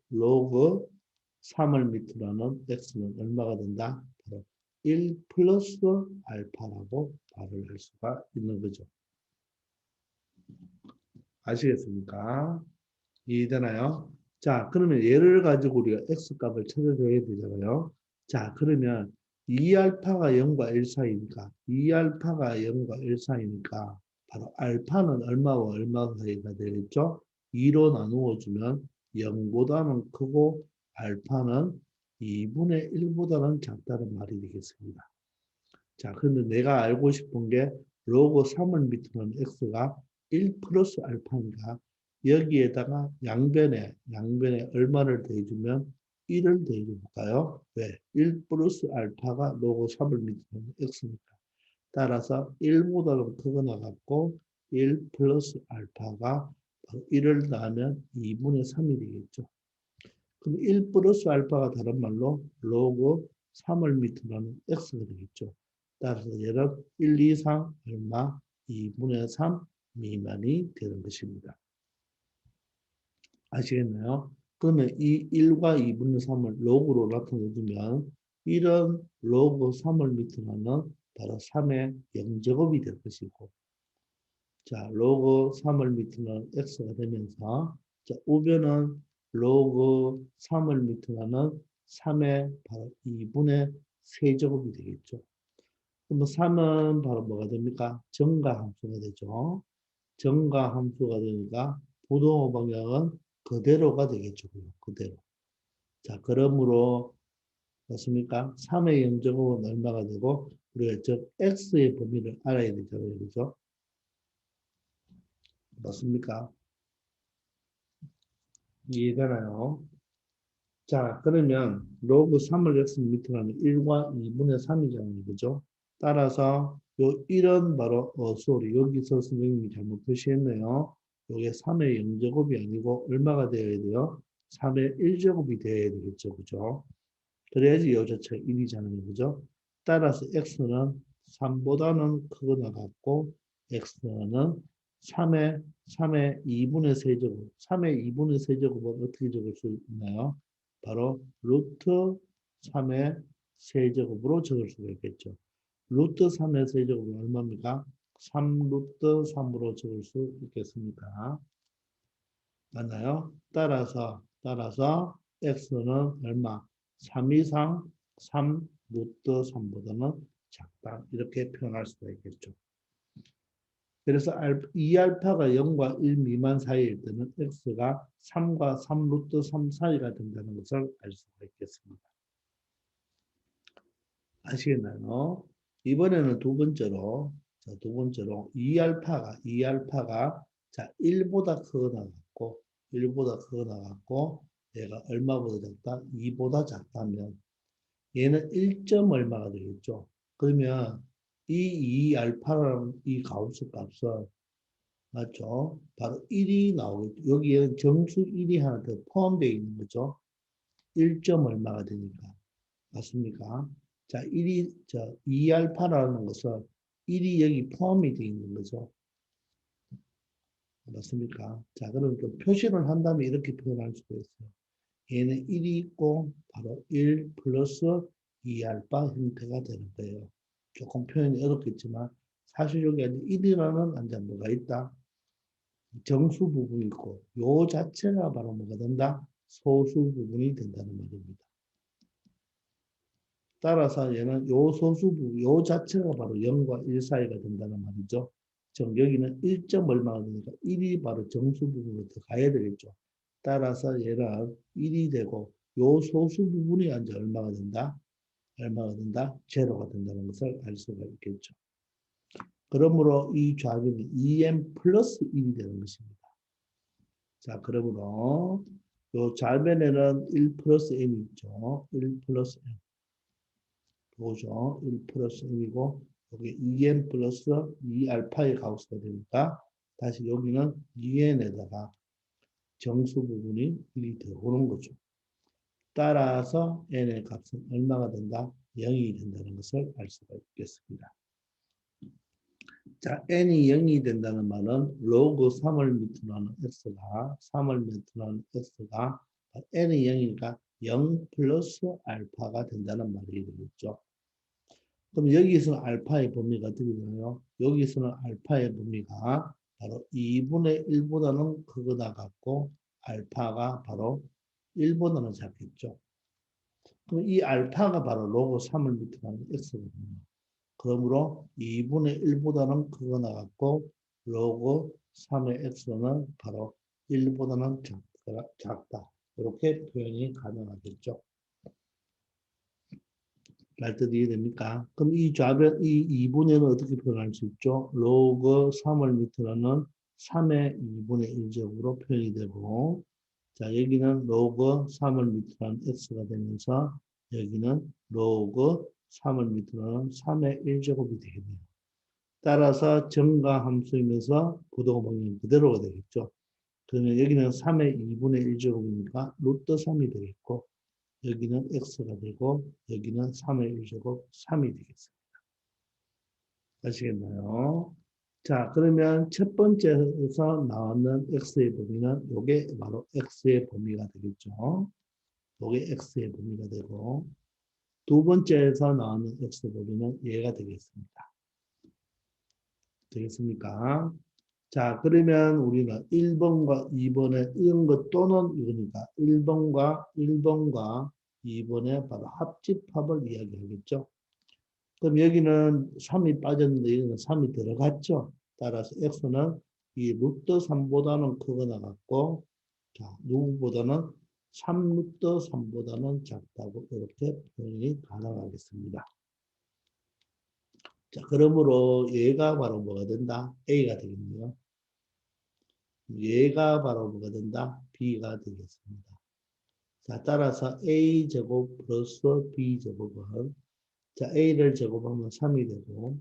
3을 밑으로 하는 x는 얼마가 된다? 바로 1 플러스 알파라고 말을 할 수가 있는 거죠. 아시겠습니까? 이해되나요? 자, 그러면 얘를 가지고 우리가 x값을 찾아줘야 되잖아요. 자, 그러면 2알파가 0과 1 사이니까 2알파가 0과 1 사이니까 바로 알파는 얼마와 얼마 사이가 되겠죠? 2로 나누어 주면 0보다는 크고 알파는 2분의 1보다는 작다는 말이 되겠습니다. 자, 그러면 내가 알고 싶은 게 로그 3을 밑으로 하는 x가 1 플러스 알파니까 여기에다가 양변에 얼마를 더해주면 1을 더해줄까요? 왜? 1 플러스 알파가 로그 3을 밑으로 하는 x니까. 따라서 1보다는 크거나 같고 1 플러스 알파가 1을 더하면 2분의 3이 되겠죠. 그럼 1 플러스 알파가 다른 말로 로그 3을 밑으로 하는 x가 되겠죠. 따라서 얘는 1, 2, 3 얼마? 2분의 3 미만이 되는 것입니다. 아시겠나요? 그러면 이 1과 2분의 3을 로그로 나타내주면 1은 로그 3을 밑으로 하는 바로 3의 0제곱이 될 것이고, 자, 로그 3월 밑으로는 x가 되면서, 자, 우변은 로그 3월 밑으로는 3의 바로 2분의 세제곱이 되겠죠. 그럼 3은 바로 뭐가 됩니까? 정가함수가 되죠. 정가함수가 되니까 부동호 방향은 그대로가 되겠죠. 그대로. 자, 그러므로 맞습니까? 3의 0제곱은 얼마가 되고, 우리가 즉 x의 범위를 알아야 되잖아요. 그죠? 맞습니까? 이해되나요? 자, 그러면 로그 3을 x 밑으로는 1과 2분의 3이잖아요. 그죠? 따라서 요 1은 바로 소리 여기서 선생님이 잘못 표시했네요. 요게 3의 0제곱이 아니고 얼마가 되어야 돼요? 3의 1제곱이 되어야 되겠죠. 그죠? 그래야지 요 자체가 1이잖아요. 그죠? 따라서 x는 3보다는 크거나 같고 x는 3의 2분의 세제곱. 3의 2분의 세제곱은 어떻게 적을 수 있나요? 바로 루트 3의 세제곱으로 적을 수가 있겠죠. 루트 3의 세제곱은 얼마입니까? 3 루트 3으로 적을 수 있겠습니까? 맞나요? 따라서 x는 얼마? 3 이상 3 루트 3보다는 작다. 이렇게 표현할 수가 있겠죠. 그래서 2알파가 0과 1 미만 사이일 때는 x가 3과 3 루트 3 사이가 된다는 것을 알 수가 있겠습니다. 아시겠나요? 이번에는 두 번째로 2알파가 자 1보다 크거나 같고 1보다 크거나 같고 얘가 얼마보다 작다? 2보다 작다면 얘는 1점 얼마가 되겠죠? 그러면 이 2알파라는 이 가우스 값은 맞죠? 바로 1이 나오겠죠. 여기에는 정수 1이 하나 더 포함되어 있는 거죠. 1점 얼마가 되니까. 맞습니까? 자, 2알파라는 것은 1이 여기 포함이 되어 있는 거죠. 맞습니까? 자, 그럼 좀 표시를 한다면 이렇게 표현할 수가 있어요. 얘는 1이 있고, 바로 1 플러스 2알파 형태가 되는 거예요. 조금 표현이 어렵겠지만, 사실 여기 1이라는 한자 뭐가 있다? 정수 부분이 있고, 요 자체가 바로 뭐가 된다? 소수 부분이 된다는 말입니다. 따라서 얘는 요 소수부, 요 자체가 바로 0과 1 사이가 된다는 말이죠. 즉 여기는 1점 얼마가 되니까 1이 바로 정수 부분으로 들어가야 되겠죠. 따라서 얘는 1이 되고 요 소수 부분이 이제 얼마가 된다? 얼마가 된다? 제로가 된다는 것을 알 수가 있겠죠. 그러므로 이 좌변이 2m 플러스 1이 되는 것입니다. 자, 그러므로 요 좌변에는 1 플러스 m이 있죠. 1 플러스 m. 보죠. 1 플러스 1이고 여기 2n 플러스 2알파의 가우스가 되니까 다시 여기는 2n에다가 정수 부분이 1이 들어오는 거죠. 따라서 n의 값은 얼마가 된다? 0이 된다는 것을 알 수가 있겠습니다. 자, n이 0이 된다는 말은 로그 3을 밑으로 하는 x가 3을 밑으로 하는 x가 n이 0이니까 0 플러스 알파가 된다는 말이 되겠죠. 그럼 여기서는 알파의 범위가 어떻게 되나요? 여기서는 알파의 범위가 바로 2분의 1보다는 크거나 같고 알파가 바로 1보다는 작겠죠. 그럼 이 알파가 바로 로그 3을 밑으로 하는 x거든요. 그러므로 2분의 1보다는 크거나 같고 로그 3의 x는 바로 1보다는 작다. 이렇게 표현이 가능하겠죠. 알 뜻 이해됩니까? 그럼 이 좌변, 이 2분의는 어떻게 표현할 수 있죠? 로그 3을 밑으로는 3의 2분의 1제곱으로 표현이 되고, 자, 여기는 로그 3을 밑으로는 x가 되면서, 여기는 로그 3을 밑으로는 3의 1제곱이 되겠네요. 따라서 정과 함수이면서 부동호 방향 그대로가 되겠죠. 그러면 여기는 3의 2분의 1제곱이니까 루트 3이 되겠고, 여기는 x가 되고 여기는 3의 1제곱 3이 되겠습니다. 아시겠나요? 자, 그러면 첫 번째에서 나왔는 x의 범위는 이게 바로 x의 범위가 되겠죠. 이게 x의 범위가 되고 두 번째에서 나오는 x 보면은 얘가 되겠습니다. 되겠습니까? 자, 그러면 우리는 1번과 2번에 이런 것 또는 이거니까 1번과 2번의 바로 합집합을 이야기하겠죠. 그럼 여기는 3이 빠졌는데 여기는 3이 들어갔죠. 따라서 x는 이 루트 3보다는 크거나 같고, 자, 누구보다는 3 루트 3보다는 작다고 이렇게 표현이 가능하겠습니다. 자, 그러므로 얘가 바로 뭐가 된다? A가 되겠네요. 얘가 바로 뭐가 된다? B가 되겠습니다. 자, 따라서 A제곱 플러스 B제곱은, 자, A를 제곱하면 3이 되고,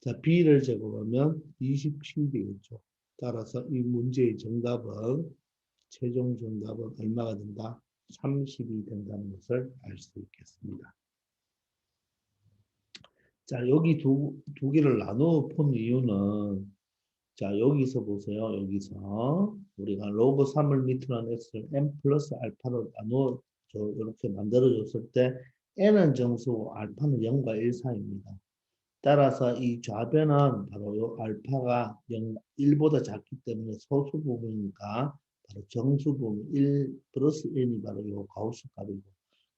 자, B를 제곱하면 27이 되겠죠. 따라서 이 문제의 정답은, 최종 정답은 얼마가 된다? 30이 된다는 것을 알 수 있겠습니다. 자, 여기 두 개를 나누어 본 이유는, 자, 여기서 보세요. 여기서 우리가 로그 3을 밑으로 한 x를 n 플러스 알파로 나누어 이렇게 만들어줬을 때 n은 정수고 알파는 0과 1 사이입니다. 따라서 이 좌변은 바로 이 알파가 0, 1보다 작기 때문에 소수 부분이니까 바로 정수 부분 1 플러스 n이 바로 이 가우스 값이고,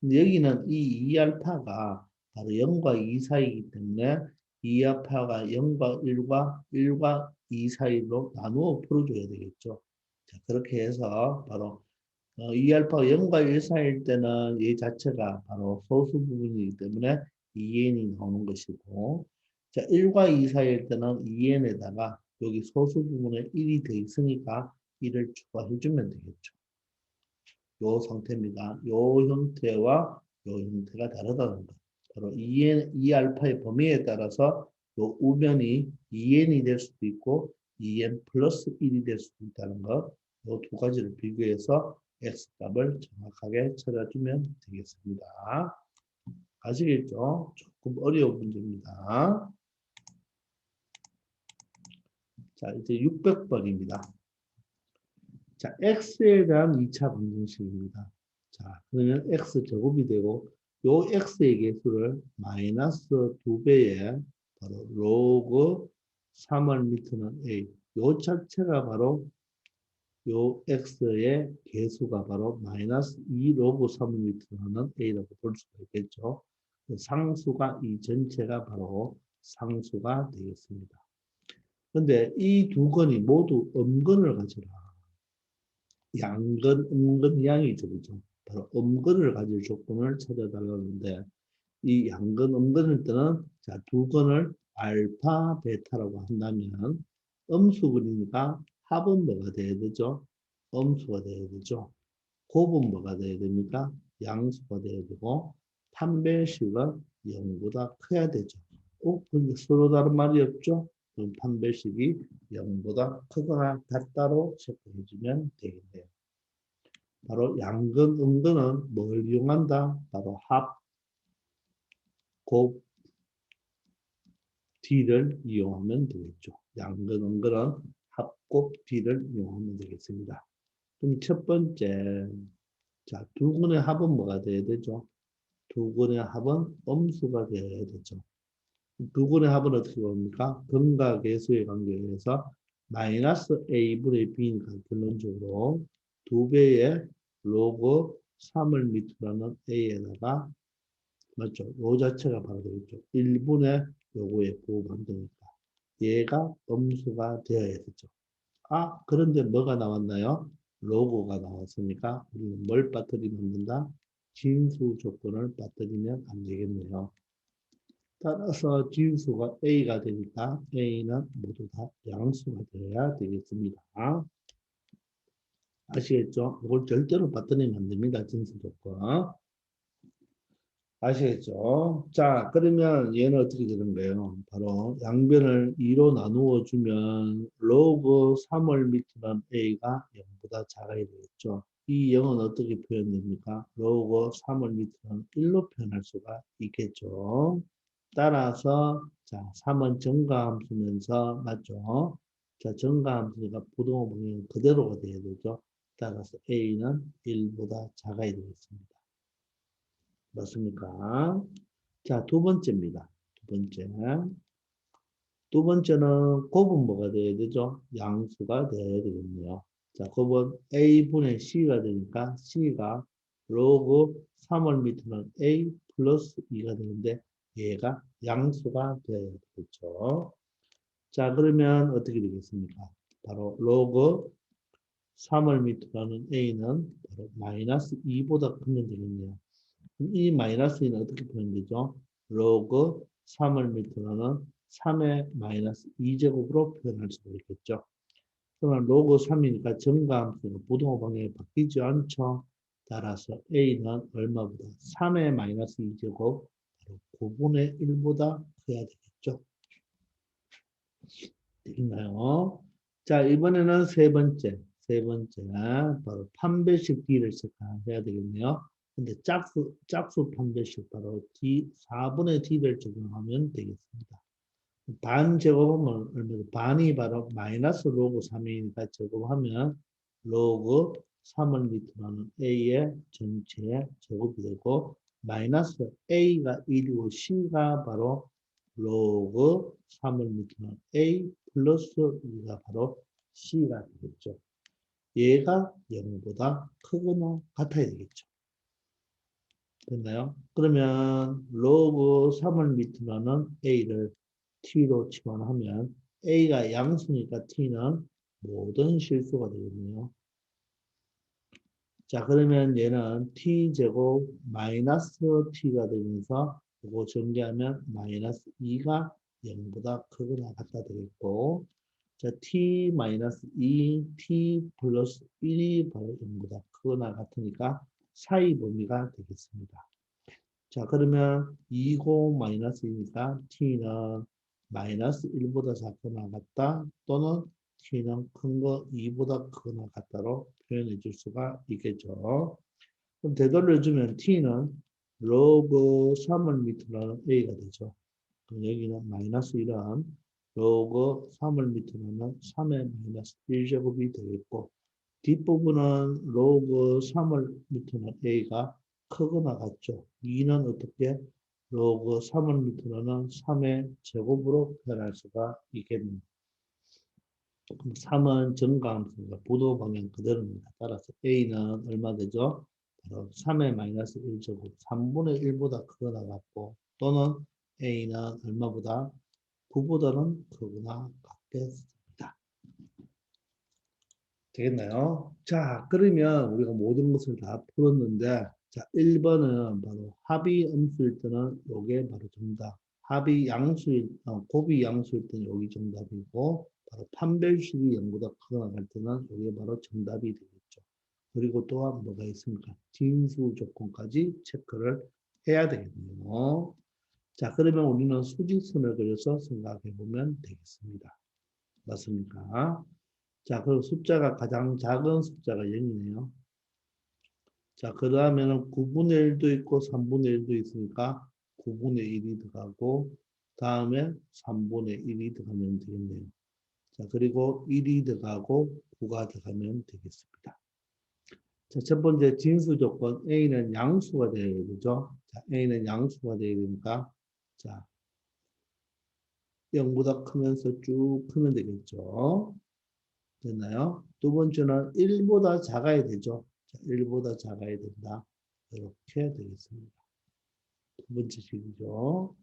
근데 여기는 이 2알파가 바로 0과 2 사이이기 때문에 2알파가 0과 1과 2 사이로 나누어 풀어줘야 되겠죠. 자, 그렇게 해서 바로 2알파가 0과 1 사이일 때는 얘 자체가 바로 소수 부분이기 때문에 2n이 나오는 것이고, 자, 1과 2 사이일 때는 2n에다가 여기 소수 부분에 1이 더 있으니까 1을 추가해주면 되겠죠. 요 상태입니다. 요 형태와 요 형태가 다르다는 거. 바로 2알파의 범위에 따라서 요 우변이 2n이 될 수도 있고 2n 플러스 1이 될 수도 있다는 거. 요 두 가지를 비교해서 x값을 정확하게 찾아주면 되겠습니다. 아시겠죠? 조금 어려운 문제입니다. 자, 이제 600번입니다. 자, x에 대한 2차 방정식입니다. 자, 그러면 x 제곱이 되고 요 x의 개수를 마이너스 2배의 바로 로그 3월 밑에는 a. 요 자체가 바로 요 x의 개수가 바로 마이너스 2 로그 3월 밑에는 a라고 볼 수가 있겠죠. 그 상수가 이 전체가 바로 상수가 되겠습니다. 근데 이 두 건이 모두 음근을 가지라. 양근, 음근, 양이죠. 그죠? 바로 음근을 가질 조건을 찾아달라는데, 이 양근, 음근일 때는, 자, 두 건을 알파, 베타라고 한다면, 음수근이니까 합은 뭐가 돼야 되죠? 음수가 돼야 되죠. 곱은 뭐가 돼야 됩니까? 양수가 돼야 되고, 판별식은 0보다 커야 되죠. 근데 서로 다른 말이 없죠? 그럼 판별식이 0보다 크거나 같다로 체크해주면 되겠네요. 바로 양근, 음근은 뭘 이용한다? 바로 합, 곱, D를 이용하면 되겠죠. 양근, 음근은 합, 곱, D를 이용하면 되겠습니다. 그럼 첫 번째, 자, 두 근의 합은 뭐가 돼야 되죠? 두 근의 합은 음수가 되어야 되죠. 두 근의 합은 어떻게 봅니까? 근과 계수의 관계에 의해서 마이너스 a분의 b니까 결론적으로 2배의 로그 3을 밑으로 하는 a에다가 맞죠? 요 자체가 바로 되겠죠. 1분의 요거에 부호반대니까 얘가 음수가 되어야 되죠. 아, 그런데 뭐가 나왔나요? 로고가 나왔으니까 우리는 뭘 빠뜨리면 된다? 진수 조건을 빠뜨리면 안 되겠네요. 따라서 진수가 A가 되니까 A는 모두 다 양수가 되어야 되겠습니다. 아시겠죠? 이걸 절대로 빠뜨리면 안 됩니다. 진수 조건. 아시겠죠? 자, 그러면 얘는 어떻게 되는 거예요? 바로 양변을 2로 나누어 주면 로그 3월 밑이란 a가 0보다 작아야 되겠죠. 이 0은 어떻게 표현됩니까? 로그 3월 밑이란 1로 표현할 수가 있겠죠. 따라서 자, 3은 정가함수면서 맞죠? 자, 정가함수니까 부동호 방향은 그대로가 돼야 되죠. 따라서 a는 1보다 작아야 되겠습니다. 맞습니까? 자, 두 번째입니다. 두 번째. 두 번째는 곱은 뭐가 돼야 되죠? 양수가 돼야 되겠네요. 자, 곱은 A분의 C가 되니까 C가 로그 3월 밑에는 A 플러스 2가 되는데 얘가 양수가 되어야 되겠죠. 자, 그러면 어떻게 되겠습니까? 바로 로그 3월 밑으로는 A는 바로 마이너스 2보다 크면 되겠네요. 그럼 이 마이너스 2는 어떻게 표현되죠? 로그 3을 밑으로는 3의 마이너스 2제곱으로 표현할 수가 있겠죠. 그러면 로그 3이니까 정가함수는 부동호 방향이 바뀌지 않죠. 따라서 A는 얼마보다 3의 마이너스 2제곱, 바로 9분의 1보다 커야 되겠죠. 되겠나요? 자, 이번에는 세 번째, 바로 판별식 D를 체크해야 되겠네요. 근데 짝수 판별식 바로 D, 4분의 D를 적용하면 되겠습니다. 반 제곱하면 얼마죠? 반이 바로 마이너스 로그 3이니까 제곱하면 로그 3을 밑으로 하는 A의 전체 제곱이 되고 마이너스 A가 1이고 C가 바로 로그 3을 밑으로 하는 A 플러스 2가 바로 C가 되겠죠. 얘가 0보다 크거나 같아야 되겠죠. 됐나요? 그러면 로그 3을 밑으로 하는 A를 T로 치환하면 A가 양수니까 T는 모든 실수가 되겠네요. 자, 그러면 얘는 T제곱 마이너스 T가 되면서 이거 전개하면 마이너스 2가 0보다 크거나 같다 되겠고 자, T 마이너스 2, T 플러스 1이 바로 0보다 크거나 같으니까 사이 범위가 되겠습니다. 자, 그러면 2고 마이너스이니까 t는 마이너스 1보다 작거나 같다 또는 t는 큰 거 2보다 크거나 같다로 표현해 줄 수가 있겠죠. 그럼 되돌려주면 t는 로그 3을 밑으로 하는 a가 되죠. 그럼 여기는 마이너스 1은 로그 3을 밑으로 하는 3의 마이너스 1제곱이 되겠고 뒷부분은 로그 3을 밑으로 하는 a가 크거나 같죠. 2는 어떻게? 로그 3을 밑으로는 3의 제곱으로 표현할 수가 있겠습니다. 그럼 3은 정가함수가 부도 방향 그대로입니다. 따라서 A는 얼마 되죠? 바로 3의 마이너스 1제곱, 3분의 1보다 크거나 같고 또는 A는 얼마보다? 9보다는 크거나 같겠습니다. 되겠나요? 자, 그러면 우리가 모든 것을 다 풀었는데, 자, 1번은 바로 합이 음수일 때는 요게 바로 정답. 합이 양수일, 곱이 양수일 때는 여기 정답이고, 바로 판별식이 0보다 크거나 할 때는 요게 바로 정답이 되겠죠. 그리고 또한 뭐가 있습니까? 진수 조건까지 체크를 해야 되겠네요. 자, 그러면 우리는 수직선을 그려서 생각해 보면 되겠습니다. 맞습니까? 자, 그럼 숫자가 가장 작은 숫자가 0이네요. 자, 그 다음에는 9분의 1도 있고 3분의 1도 있으니까 9분의 1이 들어가고 다음에 3분의 1이 들어가면 되겠네요. 자, 그리고 1이 들어가고 9가 들어가면 되겠습니다. 자, 첫 번째 진수 조건 A는 양수가 되어야 되죠. 자, A는 양수가 되어야 되니까 자, 0보다 크면서 쭉 크면 되겠죠. 됐나요? 두 번째는 1보다 작아야 되죠. 자, 1보다 작아야 된다. 이렇게 되겠습니다. 두 번째 식이죠.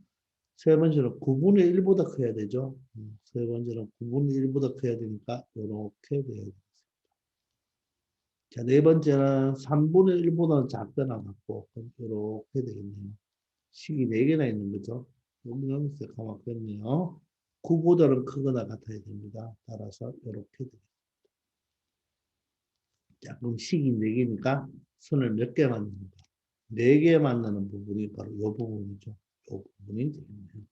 세 번째는 9분의 1보다 커야 되죠. 세 번째는 9분의 1보다 커야 되니까 이렇게 돼야 되겠습니다. 자, 네 번째는 3분의 1보다 작거나 같고 이렇게 되겠네요. 식이 4개나 있는 거죠. 여기는 새까맣겠네요. 9보다는 크거나 같아야 됩니다. 따라서 이렇게 되겠습니다. 자, 그럼 식이 4개니까 선을 몇 개 만드는가? 4개 만드는 부분이 바로 이 부분이죠. 이 부분이 되겠네요.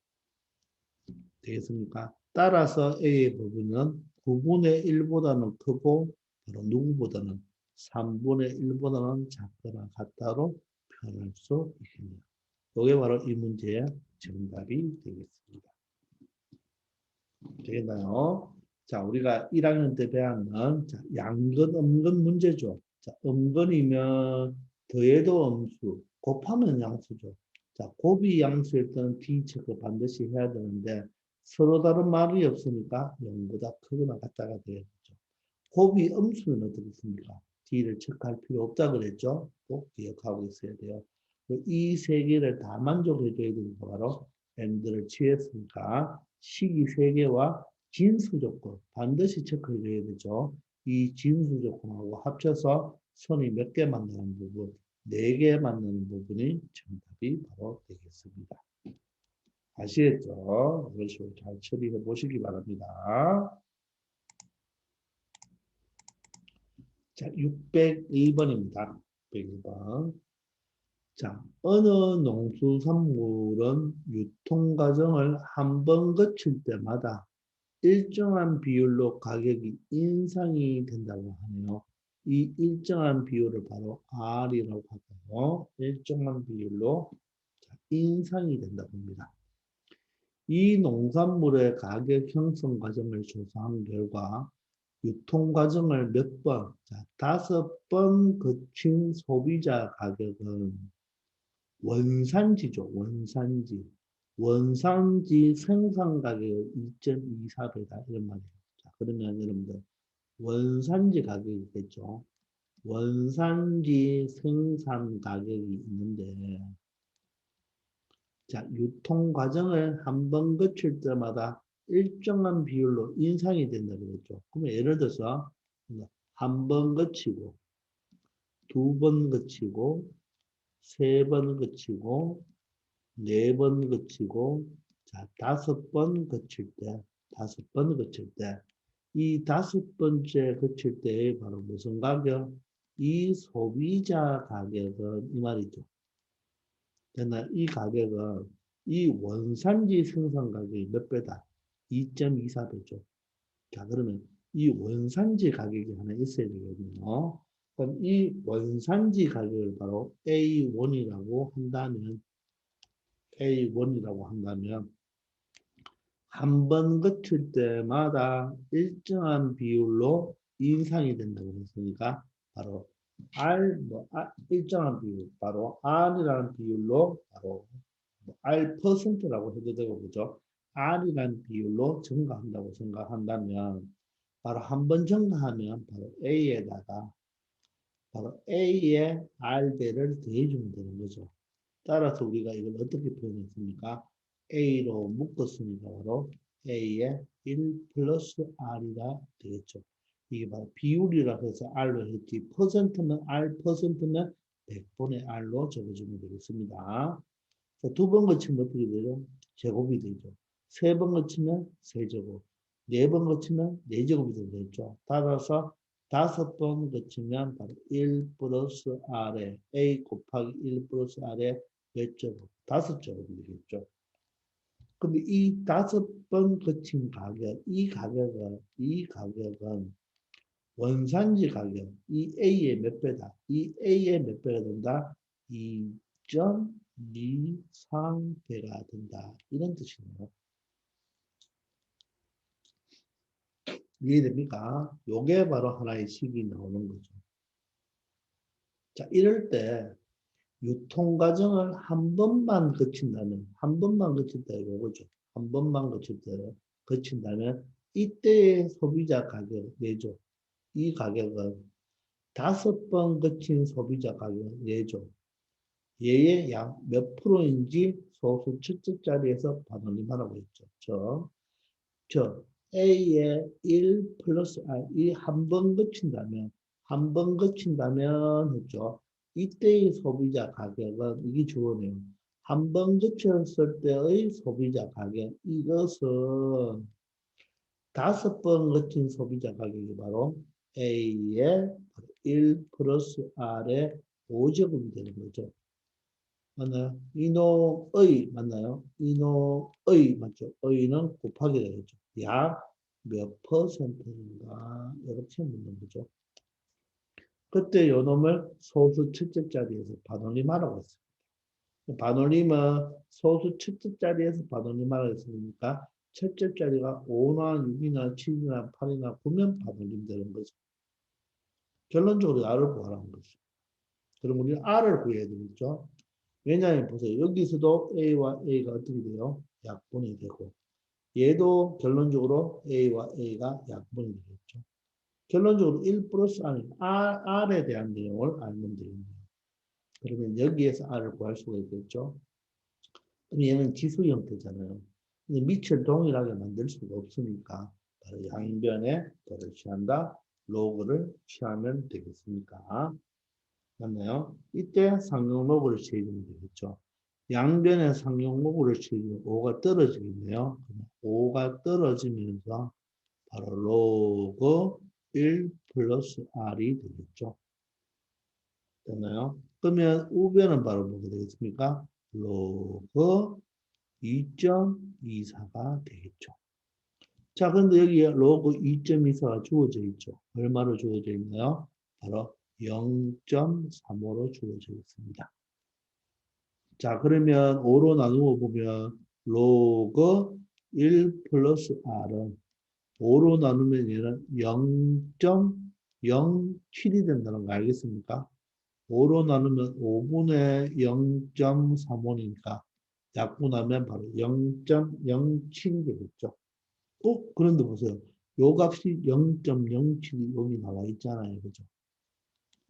되겠습니까? 따라서 A의 부분은 9분의 1보다는 크고 바로 누구보다는 3분의 1보다는 작거나 같다로 표현할 수 있겠네요. 이게 바로 이 문제의 정답이 되겠습니다. 되겠나요? 자, 우리가 1학년 때 배웠는 양근, 음근 문제죠. 자, 음근이면 더해도 음수, 곱하면 양수죠. 자, 곱이 양수일 때는 D 체크 반드시 해야 되는데 서로 다른 말이 없으니까 0보다 크거나 같다가 되겠죠. 곱이 음수는 어떻게 습니까? D를 체크할 필요 없다 그랬죠? 꼭 기억하고 있어야 돼요. 이 세 개를 다 만족해줘야 되니까 바로 AND를 취했으니까 식이 세 개와 진수 조건 반드시 체크해줘야 되죠. 이 진수 조건하고 합쳐서 선이 몇 개 만나는 부분, 네 개 만나는 부분이 정답이 바로 되겠습니다. 아시겠죠? 이런 식으로 잘 처리해 보시기 바랍니다. 자, 602번입니다. 602번. 자, 어느 농수산물은 유통 과정을 한 번 거칠 때마다 일정한 비율로 가격이 인상이 된다고 하네요. 이 일정한 비율을 바로 R이라고 하고요. 일정한 비율로 인상이 된다고 합니다. 이 농산물의 가격 형성 과정을 조사한 결과 유통 과정을 몇 번, 자, 5번 거친 소비자 가격은 원산지죠, 원산지. 원산지 생산 가격의 2.24배다. 이런 말이에요. 자, 그러면 여러분들, 원산지 가격이겠죠. 원산지 생산 가격이 있는데, 자, 유통 과정을 한 번 거칠 때마다 일정한 비율로 인상이 된다고 그랬죠. 그러면 예를 들어서, 한 번 거치고, 두 번 거치고, 세 번 거치고, 네 번 거치고, 자, 5번 거칠 때, 5번 거칠 때, 이 5번째 거칠 때의 바로 무슨 가격? 이 소비자 가격은 이 말이죠. 그러나 이 가격은 이 원산지 생산 가격이 몇 배다? 2.24배죠. 자, 그러면 이 원산지 가격이 하나 있어야 되거든요. 그럼 이 원산지 가격을 바로 A1이라고 한다면, A1이라고 한다면, 한 번 거칠 때마다 일정한 비율로 인상이 된다고 했으니까, 바로 일정한 비율, 바로 R이라는 비율로, 바로 R 퍼센트라고 해도 되고, 그죠? R이라는 비율로 증가한다고 생각한다면, 바로 한 번 증가하면, 바로 A에다가, 바로 A의 R배를 더해주면 되는 거죠. 따라서 우리가 이걸 어떻게 표현했습니까? A로 묶었으니까 바로 A의 1 플러스 R이가 되겠죠. 이게 바로 비율이라고 해서 R로 했지. 퍼센트는 R 퍼센트는 100분의 R로 적어주면 되겠습니다. 두 번 거치면 어떻게 되죠? 제곱이 되죠. 세 번 거치면 세제곱. 네 번 거치면 네제곱이 되겠죠. 따라서 5번 거치면 바로 1 플러스 R에 A 곱하기 1 플러스 R에 몇 제곱? 5제곱이 되겠죠. 근데 이 5번 거친 가격, 이 가격은 원산지 가격, 이 A의 몇 배다? 이 A의 몇 배가 된다? 2.23배가 된다. 이런 뜻이네요. 이해됩니까? 요게 바로 하나의 식이 나오는 거죠. 자, 이럴 때 유통 과정을 한 번만 거친다면, 한 번만 거친다 이거죠. 한 번만 거친다면 이때의 소비자 가격 내죠. 이 가격은 5번 거친 소비자 가격 내죠. 얘의 양 몇 프로인지 소수 첫째 자리에서 반올림하라고 했죠. 저 A의 1 플러스 R, 이 한 번 거친다면 했죠. 이때의 소비자 가격은 이게 주어네요. 한 번 거쳤을 때의 소비자 가격, 이것은 5번 거친 소비자 가격이 바로 A의 1 플러스 R의 5제곱이 되는 거죠. 맞나요? 이노의 맞나요? 이노의 맞죠? 의는 곱하기 되겠죠. 약 몇 퍼센트인가 이렇게 묻는 거죠. 그때 요놈을 소수 첫째 자리에서 반올림하라고 했어요. 반올림은 소수 첫째 자리에서 반올림하라고 했으니까 첫째 자리가 5나 6이나 7이나 8이나 9면 반올림 되는 거죠. 결론적으로 R을 구하라는 거죠. 그럼 우리는 R을 구해야 되겠죠. 왜냐하면 보세요. 여기서도 A와 A가 어떻게 돼요? 약분이 되고 얘도 결론적으로 A와 A가 약분이 되겠죠. 결론적으로 1 플러스 R에 대한 내용을 알면 되겠네요. 그러면 여기에서 R을 구할 수가 있겠죠. 그럼 얘는 지수 형태잖아요. 근데 밑을 동일하게 만들 수가 없으니까 바로 양변에 덜을 취한다. 로그를 취하면 되겠습니까? 맞나요? 이때 상용로그를 취해주면 되겠죠. 양변에 상용로그를 취해주면 5가 떨어지겠네요. 5가 떨어지면서 바로 로그 1 플러스 R이 되겠죠. 됐나요? 그러면 우변은 바로 뭐가 되겠습니까? 로그 2.24가 되겠죠. 자, 그런데 여기에 로그 2.24가 주어져 있죠. 얼마로 주어져 있나요? 바로 0.35로 주어져 있습니다. 자, 그러면 5로 나누어 보면 로그 1 플러스 R은 5로 나누면 얘는 0.07이 된다는 거 알겠습니까? 5로 나누면 5분의 0.35니까 약분하면 바로 0.07이 되겠죠. 그런데 보세요. 요 값이 0.07이 여기 나와 있잖아요. 그죠?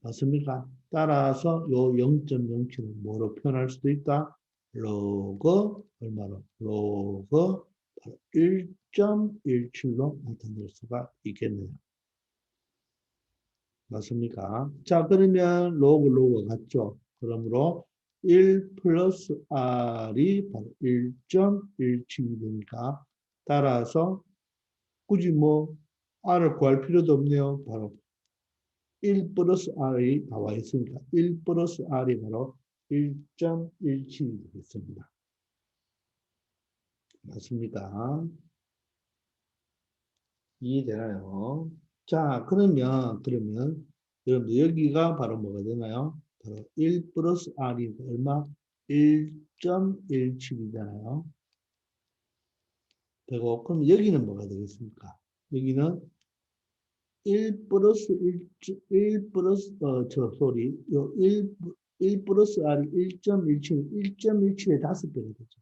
맞습니까? 따라서 요 0.07은 뭐로 표현할 수도 있다? 로그, 얼마로? 로그 1.17로 나타낼 수가 있겠네요. 맞습니까? 자, 그러면 로그가 같죠? 그러므로 1 플러스 R이 바로 1.17이 되니까 따라서 굳이 뭐 R을 구할 필요도 없네요. 바로 1 플러스 R이 나와 있으니까 1 플러스 R이 바로 1.17이 되겠습니다. 맞습니까? 이해되나요? 자, 그러면 여러분들 여기가 바로 뭐가 되나요? 바로 1 플러스 R이 얼마? 1.17이잖아요. 되고, 그럼 여기는 뭐가 되겠습니까? 여기는 1 플러스 1 플러스, 요 1 플러스 R이 1.17, 1.17의 5배가 되죠.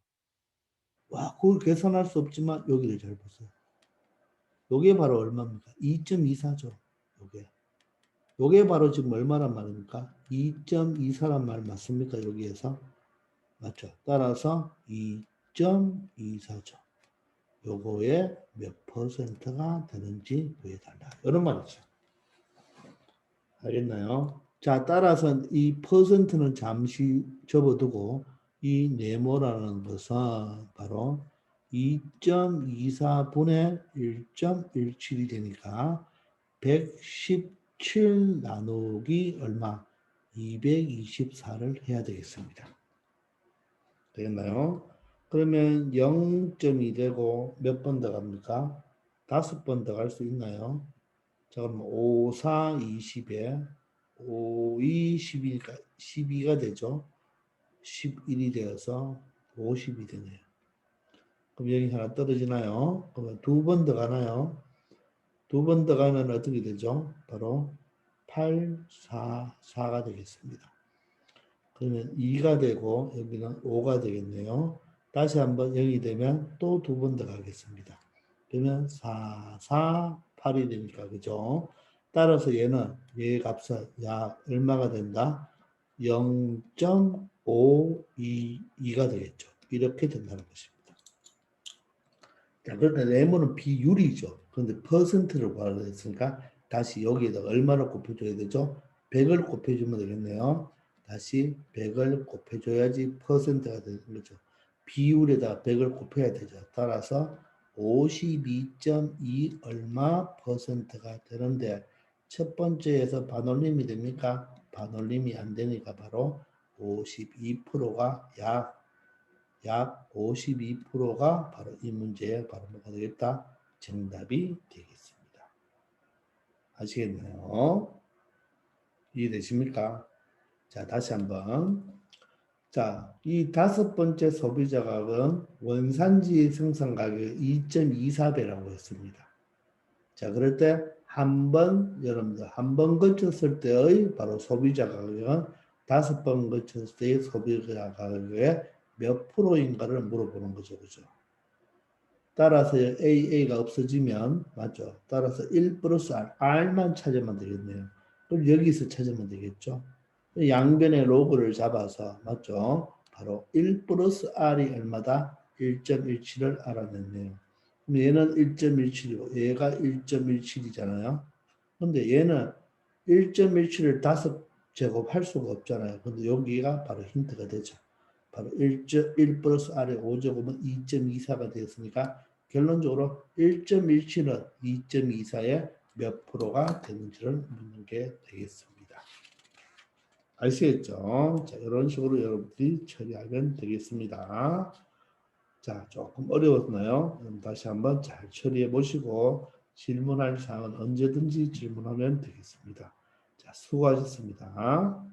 와, 그걸 계산할 수 없지만 여기를 잘 보세요. 요게 바로 얼마입니까? 2.24죠. 요게. 요게 바로 지금 얼마란 말입니까? 2.24란 말 맞습니까? 여기에서. 맞죠? 따라서 2.24죠. 요거에 몇 퍼센트가 되는지 구해달라. 이런 말이죠. 알겠나요? 자, 따라서 이 퍼센트는 잠시 접어두고 이 네모라는 것은 바로 2.24분의 1.17이 되니까 117 나누기 얼마? 224를 해야 되겠습니다. 되겠나요? 그러면 0점이 되고 몇 번 더 갑니까? 5번 더 갈 수 있나요? 자, 그럼 5, 4, 20에 5, 2, 12니까 12가 되죠. 11이 되어서 50이 되네요. 그럼 여기 하나 떨어지나요? 그러면 2번 더 가나요? 2번 더 가면 어떻게 되죠? 바로 8, 4, 4가 되겠습니다. 그러면 2가 되고 여기는 5가 되겠네요. 다시 한번 0이 되면 또 2번 더 가겠습니다. 그러면 4, 4, 8이 되니까 그죠? 따라서 얘 값은 약 얼마가 된다? 0.522가 되겠죠. 이렇게 된다는 것입니다. 자, 그런데 네모는 비율이죠. 그런데 퍼센트를 구하려 했으니까 다시 여기에다 얼마를 곱해줘야 되죠? 100을 곱해주면 되겠네요. 다시 100을 곱해줘야지 퍼센트가 되는 거죠. 비율에다 100을 곱해야 되죠. 따라서 52.2 얼마 퍼센트가 되는데 첫 번째에서 반올림이 됩니까? 반올림이 안 되니까 바로 52%가 약 52%가 바로 이 문제에 바로 뭐가 되겠다? 정답이 되겠습니다. 아시겠나요? 이해되십니까? 자, 다시 한번. 자, 이 5번째 소비자 가격은 원산지 생산 가격 2.24배라고 했습니다. 자, 그럴 때 여러분들 한 번 거쳤을 때의 바로 소비자 가격은 5번 거쳤을 때의 소비자 가격의 몇 프로인가를 물어보는 거죠. 그죠? 따라서 AA가 없어지면 맞죠? 따라서 1 플러스 R, R만 찾으면 되겠네요. 그럼 여기서 찾으면 되겠죠? 양변의 로그를 잡아서 맞죠? 바로 1 플러스 R이 얼마다? 1.17을 알아냈네요. 그럼 얘는 1.17이고 얘가 1.17이잖아요. 근데 얘는 1.17을 5제곱할 수가 없잖아요. 근데 여기가 바로 힌트가 되죠. 바로 1 플러스 R의 5제곱은 2.24가 되었으니까 결론적으로 1.17은 2.24의 몇 프로가 되는지를 묻는 게 되겠습니다. 아시겠죠? 자, 이런 식으로 여러분들이 처리하면 되겠습니다. 자, 조금 어려웠나요? 그럼 다시 한번 잘 처리해 보시고 질문할 사항은 언제든지 질문하면 되겠습니다. 자, 수고하셨습니다.